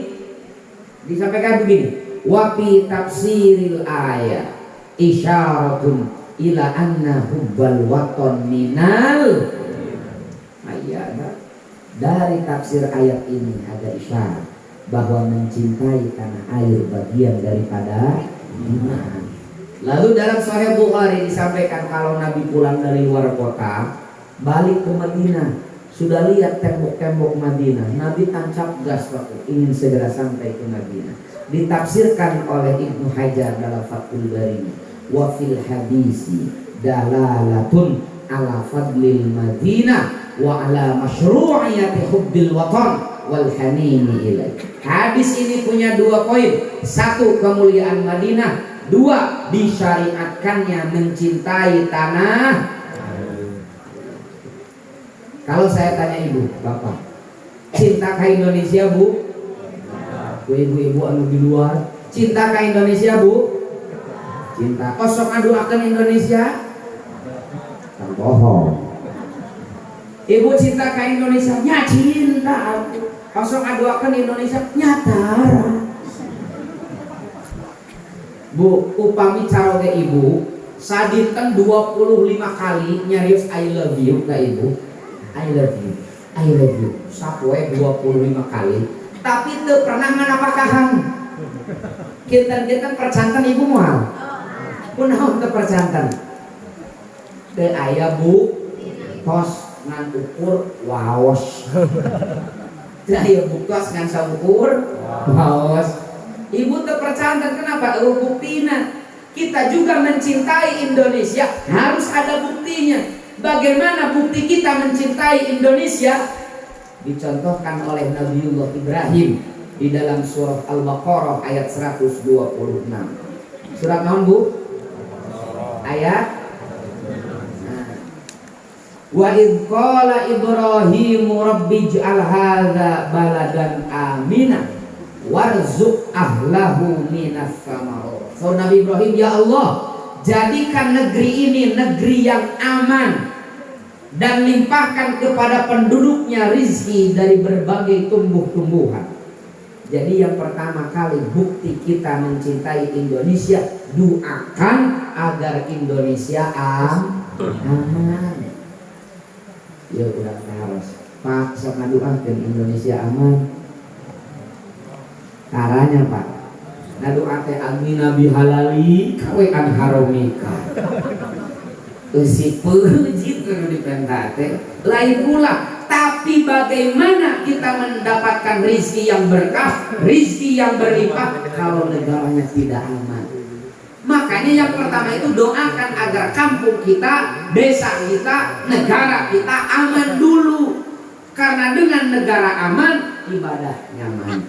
disampaikan begini, wa fi tafsiril ayat isyaratun ila anna hubbal waton minal ayat. Dari tafsir ayat ini ada isyarat bahwa mencintai tanah air bagian daripada iman. Lalu dalam Sahih Bukhari disampaikan kalau Nabi pulang dari luar kota, balik ke Madinah, sudah lihat tembok-tembok Madinah, Nabi tancap gas waktu ingin segera sampai ke Madinah. Ditafsirkan oleh Ibnu Hajar dalam Fathul Bari, wa fil hadisi dalalatun ala fadlil Madinah wa ala masyru'iyati hubbil watan wal hanini ilaih. Hadis ini punya 2 poin. 1, kemuliaan Madinah. 2, disyariatkannya mencintai tanah. Kalau saya tanya ibu, bapak, cintakah Indonesia Bu? Ibu-ibu anu di luar, cintakah Indonesia Bu? Cinta. Kosong adu akan Indonesia? Kan bohong. Ibu cinta ke Indonesia? Nya cinta. Kosong aduakan Indonesia? Nyata. Bu, upami caroge ibu sadinten 25 kali nyarius I love you ke ibu. I love you. I love you sapoe 25 kali tapi teu pernah nganapakahan kinten-kinten percantan ibu moal kunaon teu percantan teu aya bu tos ngan ukur waos teu aya buktos ngan saukur waos ibu teu percantan kenapa buktina kita juga mencintai Indonesia harus ada buktinya. Bagaimana bukti kita mencintai Indonesia? Dicontohkan oleh Nabiullah Ibrahim di dalam surah Al-Baqarah ayat 126. Surat naon Bu? Ayat Wa idh qala Ibrahim rabbij'al hadza baladan amina warzuq ahlahu minas samarat. So Nabi Ibrahim, ya Allah, jadikan negeri ini negeri yang aman dan limpahkan kepada penduduknya rizki dari berbagai tumbuh-tumbuhan. Jadi yang pertama kali bukti kita mencintai Indonesia, doakan agar Indonesia aman. Ya udah harus Pak, sok ngaduakeun Indonesia aman. Caranya Pak, ngaduakeun teh amina bihalali kawean haromika. Si puji kudu dipentah teh lain pula, tapi bagaimana kita mendapatkan rizki yang berkah, rizki yang berlimpah kalau negaranya tidak aman. Makanya yang pertama itu doakan agar kampung kita, desa kita, negara kita aman dulu. Karena dengan negara aman, ibadah nyaman.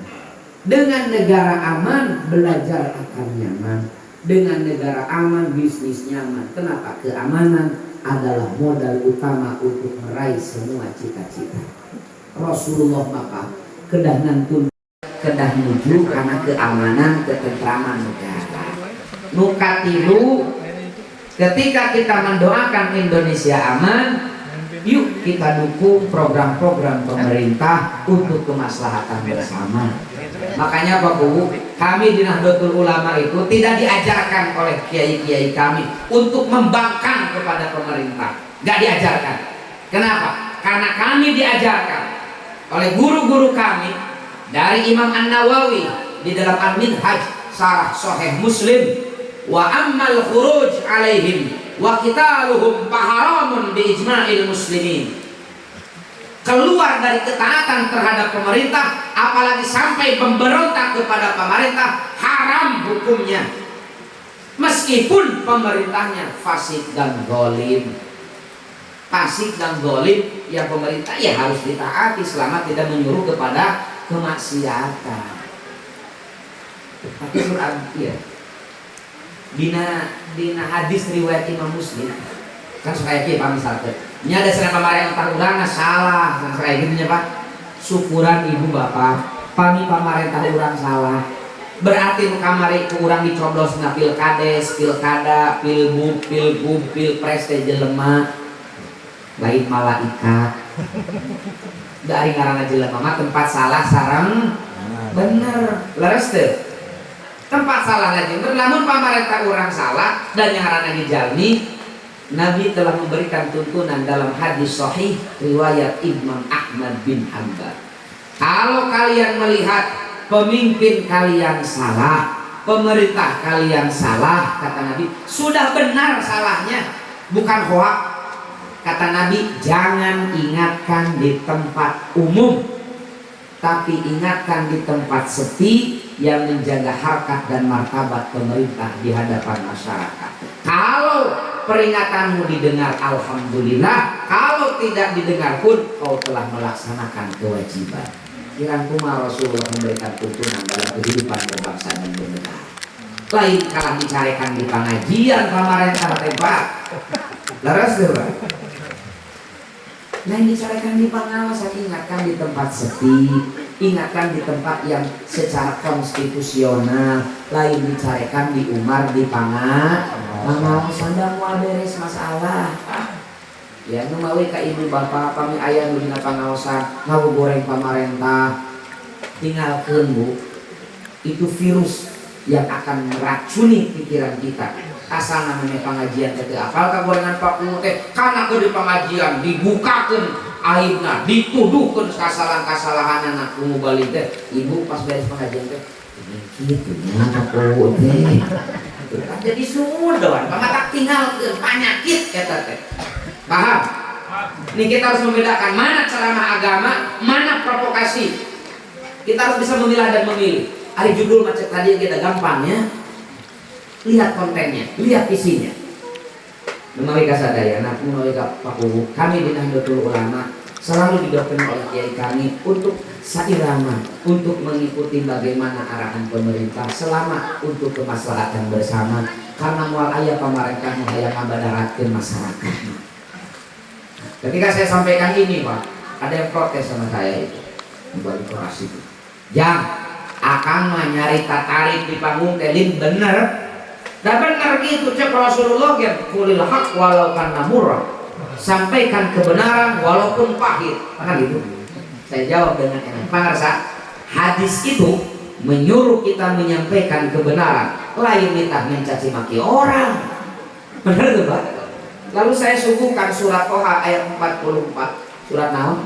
Dengan negara aman, belajar akan nyaman. Dengan negara aman, bisnis nyaman. Kenapa? Keamanan adalah modal utama untuk meraih semua cita-cita. Rasulullah maka kedah nantun, kedah nuju karena keamanan, ketentraman negara. Nukatilu, ketika kita mendoakan Indonesia aman, yuk kita dukung program-program pemerintah untuk kemaslahatan bersama. Makanya Bapak Bu, kami di Nahdlatul Ulama itu tidak diajarkan oleh kiai-kiai kami untuk membangkang kepada pemerintah. Gak diajarkan. Kenapa? Karena kami diajarkan oleh guru-guru kami dari Imam An-Nawawi di dalam Al-Minhaj Syarah Sahih Muslim, wa ammal khuruj alaihim wa qitaluhum faharamun bi ijma'il muslimin. Keluar dari ketaatan terhadap pemerintah, apalagi sampai memberontak kepada pemerintah, haram hukumnya. Meskipun pemerintahnya fasik dan zalim. Fasik dan zalim, ya pemerintah ya harus ditaati selama tidak menyuruh kepada kemaksiatan. Tapi surat ya. Dina hadis riwayat Imam Muslim kan supaya kieu misalkan nya ada sana pamarentah urang salah kan kayak gitu nya Pak, syukuran ibu bapak pami pamarentah urang salah berarti nu kamari ku urang dicoblosna pilkades, pilkada, pilbub, pilpres teh jelema lain malaikat. Dari ngaranna jelema mah tempat salah sareng bener leres teh. Tempat salah lagi lamun pamarentah urang salah dan yang ngaranna dijalmi. Nabi telah memberikan tuntunan dalam hadis sahih riwayat Imam Ahmad bin Hanbal. Kalau kalian melihat pemimpin kalian salah, pemerintah kalian salah, kata Nabi, sudah benar salahnya, bukan hoak. Kata Nabi, jangan ingatkan di tempat umum, tapi ingatkan di tempat sepi yang menjaga harkat dan martabat pemerintah di hadapan masyarakat. Kalau peringatanmu didengar, alhamdulillah. Kalau tidak didengar pun kau telah melaksanakan kewajiban. Kirangkuma Rasulullah memberikan tuntunan dalam kehidupan berbangsa dan bernegara. Lain kalah dicarekan di pengajian pamarentah Pak. Laras deh Pak. Lain dicarekan di pengawasan, ingatkan di tempat sepi, ingatkan di tempat yang secara konstitusional. Lain dicarekan di umar di pengawasan dan mau beres masalah. Ya nu mawi ka ibu bapak kami aya nu dina pangaosan ngagoreng pamarentah, tinggalkeun Bu. Itu virus yang akan meracuni pikiran kita. Asal namanya pengajian teh apal ka gorengan Pak Kulo teh kana ke di pengajian dibukakeun aibna dituduhkeun kasalahan-kasalahan anak balik teh. Ibu pas beres pengajian teh kitu nya aku teh. Kan jadi sudoan, pamatak tinggalkeun panyakit eta teh. Paham? Ini kita harus membedakan mana ceramah agama, mana provokasi. Kita harus bisa memilah dan memilih. Hari judul macet tadi kita gampang ya. Lihat kontennya, lihat isinya. Menawi kasadayana, menawi pakuwu, kami di Nahdlatul Ulama selalu didoktrin oleh kiai kami untuk sairama, untuk mengikuti bagaimana arahan pemerintah selama untuk kemaslahatan bersama. Karena mual aya pamarentah nu hayang ngabadaratkeun masyarakat. Ketika saya sampaikan ini, Pak, ada yang protes sama saya itu, kembali keras itu. Jang, akang mah nyari tarik di panggung telin bener. Dan benar gitu cek Rasulullah ya, kulil haq walau kana murah. Sampaikan kebenaran walaupun pahit. Kan gitu. Saya jawab dengan enak. Pangarsa, hadis itu menyuruh kita menyampaikan kebenaran, lain minta mencaci maki orang. Benar tuh, Pak? Lalu saya suguhkan surat Toha ayat 44. Surat naon?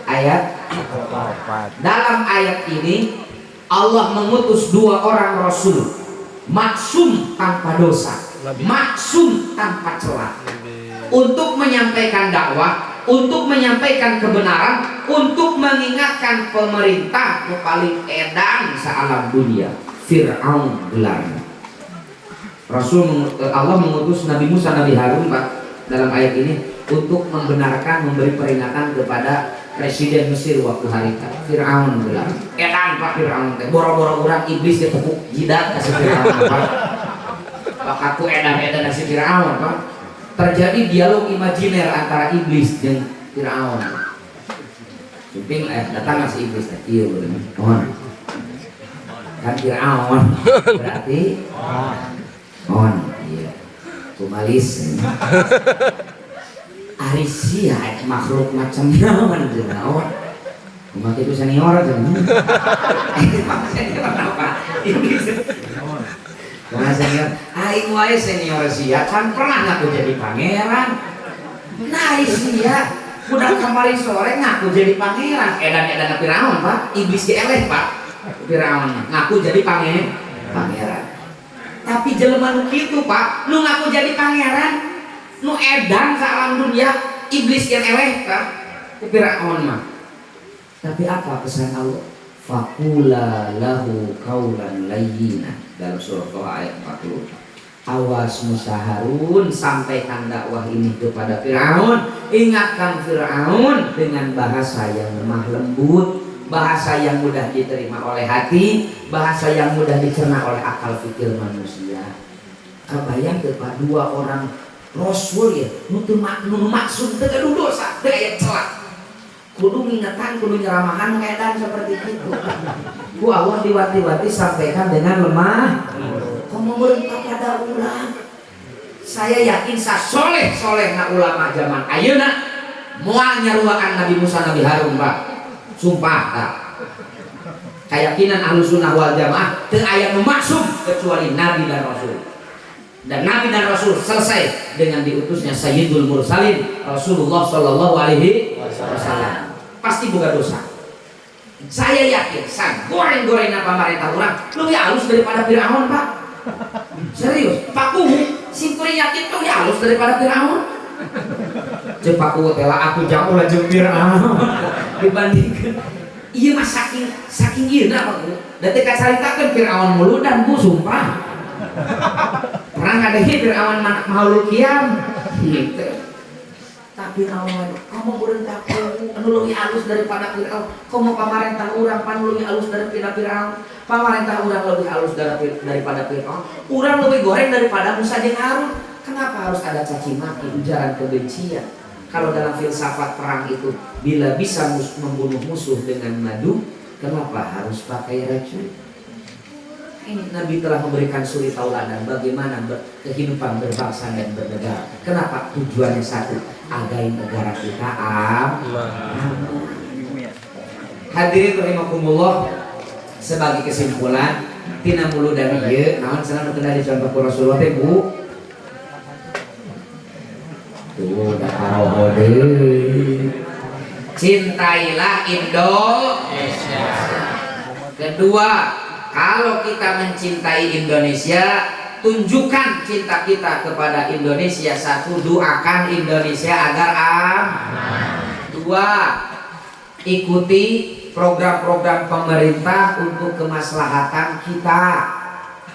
Ayat 44. Dalam ayat ini Allah mengutus 2 orang rasul. Maksum tanpa dosa, maksum tanpa celah, untuk menyampaikan dakwah, untuk menyampaikan kebenaran, untuk mengingatkan pemerintah yang paling edan sealam dunia, Fir'aun gelarnya. Allah mengutus Nabi Musa, Nabi Harun, Pak, dalam ayat ini untuk membenarkan, memberi peringatan kepada Presiden Mesir waktu hari itu. Fir'aun bilang, edan Pak Fir'aun teh, boro-boro urang iblis ditepuk jidat kasih Fir'aun, Pak. Pak aku edan-edan kasih Fir'aun, Pak. Terjadi dialog imajiner antara iblis dan Fir'aun. Suping datang si iblis teh, iya bener. Kan Fir'aun berarti iya. Kumalis. Arisia makhluk macam naon jenaon. Kumaha itu senior aja. Senior apa? Kumaha senior? Aing wae senior sia kan pernah ngaku jadi pangeran. Nah sia budak kemarin sore ngaku jadi pangeran. Edan-edan Firaun, Pak. Iblis dieleh, Pak. Firaun ngaku jadi pangeran. Tapi jelema nu kitu, Pak, nu ngaku jadi pangeran nu edan salam dunia, iblis yang eleh kan Firaun mah. Tapi apa pesan Allah? Faqula lahu qaulan layyina dalam surah Toha ayat 40. Awas Musa Harun, sampaikan dakwah ini kepada Firaun, ingatkan Firaun dengan bahasa yang lemah lembut, bahasa yang mudah diterima oleh hati, bahasa yang mudah dicerna oleh akal fikir manusia. Kebayang kepada 2 orang Rasul ya, nutu maksud teu gaduh dosa, teu aya celah. Kudu ngingetan, kudu nyeramahan ngedan seperti itu. Ku Allah diwati-wati sampaikan dengan lemah. Kamu merentah pada ulang. Saya yakin soleh na ulama zaman ayeuna moal nyaruaan Nabi Musa Nabi Harun, Pak. Sumpah tak. Keyakinan Ahlussunnah wal Jamaah teu aya nu maksum kecuali Nabi dan Rasul. Dan Nabi dan Rasul selesai dengan diutusnya Sayyidul Mursalin Rasulullah Shallallahu Alaihi Wasallam. Pasti bukan dosa. Saya yakin, goreng-goreng pemerintah orang lebih halus daripada Firaun, Pak. Serius, Pak Kuhu simpuri yakin lebih halus daripada Firaun. Cek Pak Kuhu tela aku jauh lah jeung Firaun dibandingkan. Iya mas saking ieu na Pak Kuhu. Da teh kacaritakeun Firaun mulu dan Bu sumpah. Pernah ada Firaun makhluk kiam gitu. Tapi Firaun kamu berentak anu leuwih alus daripada Firaun. Kamu pamarentah urang pan leuwih alus daripada Firaun. Pamarentah urang leuwih alus daripada Firaun. Urang leuwih goreng daripada Musa jeung Harun. Kenapa harus ada caci maki, ujaran kebencian? Kalau dalam filsafat perang itu bila bisa membunuh musuh dengan madu, kenapa harus pakai racun? Ini Nabi telah memberikan suri tauladan bagaimana kehidupan berbangsa dan bernegara. Kenapa? Tujuannya satu, agar negara kita aman. Hadirin rahimakumullah, sebagai kesimpulan tina mulu dan ieu naon cenah teu dicontoh ku Rasulullah teh Bu. Tuh da karoho deui. cintailah Indonesia. Kedua, kalau kita mencintai Indonesia, tunjukkan cinta kita kepada Indonesia. Satu, doakan Indonesia agar aman. Dua, ikuti program-program pemerintah untuk kemaslahatan kita.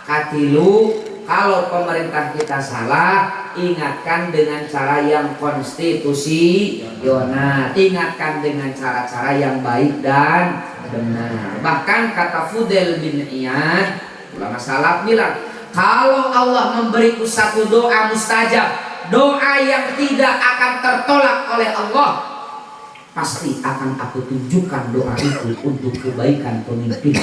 Katilu, kalau pemerintah kita salah, ingatkan dengan cara yang konstitusional, ingatkan dengan cara-cara yang baik dan benar. Bahkan kata Fudail bin Iyad, ulama salaf bilang, kalau Allah memberiku satu doa mustajab, doa yang tidak akan tertolak oleh Allah, pasti akan aku tunjukkan doa itu untuk kebaikan pemimpin.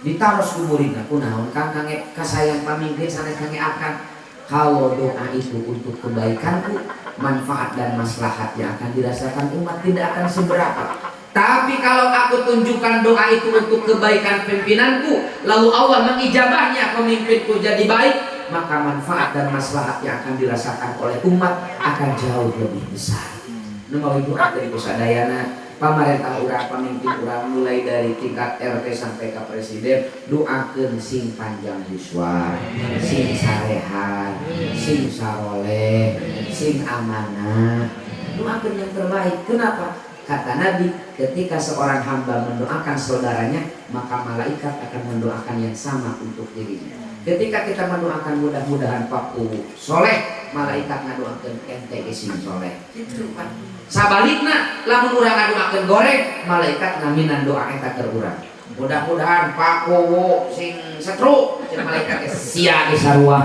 Ditaruh kumurina kunaon kang kange kasayang pamimpin sanes kange akan. Kalau doa itu untuk kebaikanku, manfaat dan maslahat yang akan dirasakan umat tidak akan seberapa. Tapi kalau aku tunjukkan doa itu untuk kebaikan pimpinanku, lalu Allah mengijabahnya, pemimpinku jadi baik, maka manfaat dan maslahat yang akan dirasakan oleh umat akan jauh lebih besar. Nomor itu dari kusadayana pamarentah urang, pemimpin urang, mulai dari tingkat RT sampai ke presiden, doakeun sing panjang yuswa, sing sarehat, sing saroleh, sing amanah, doakeun yang terbaik. Kenapa? Kata Nabi, ketika seorang hamba mendoakan saudaranya, maka malaikat akan mendoakan yang sama untuk dirinya. Ketika kita mendoakan mudah-mudahan Pak soleh, malaikat ngadoakeun ente sing soleh. Itu kan. Sabalikna, lamun urang ngadoakeun goreng, malaikat ngaminan doa eta keur urang. Mudah-mudahan Pak Kowo sing setru, jeung malaikat sia di sarua.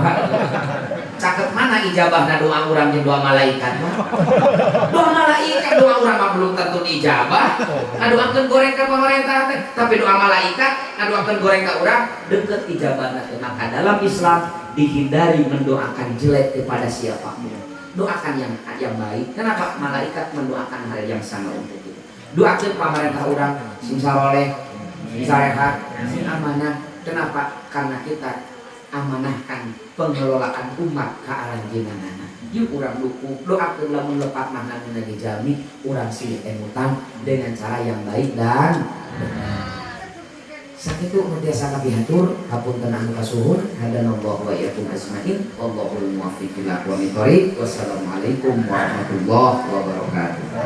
Cakep mana ijabahna doa urang jeung doa malaikat? Doa malaikat, doa urang mah belum tentu ijabah. Ngadoakeun goreng ka pamarentah teh, tapi doa malaikat ngadoakeun goreng ka urang deukeut ijabahna teh. Maka dalam Islam dihindari mendoakan jelek kepada siapapun. Doakan yang baik. Kenapa? Malaikat mendoakan hal yang sama untuk kita. Doakeun pamarentah urang sing saroleh, sing sarehat, sing amanah. Kenapa? Karena kita amanahkan pengelolaan umat ke arah jenengan. Yuk urang duku doakeun lamun lepat mah nangina dijami urang silih emutan dengan cara yang baik dan benar. Sakitu nu tiasa kapihatur hapunten anu kasuhun hadanallahu wa iyyakum ajmain wallahul muwaffiq ila aqwamit thoriq. Wassalamualaikum warahmatullahi wabarakatuh.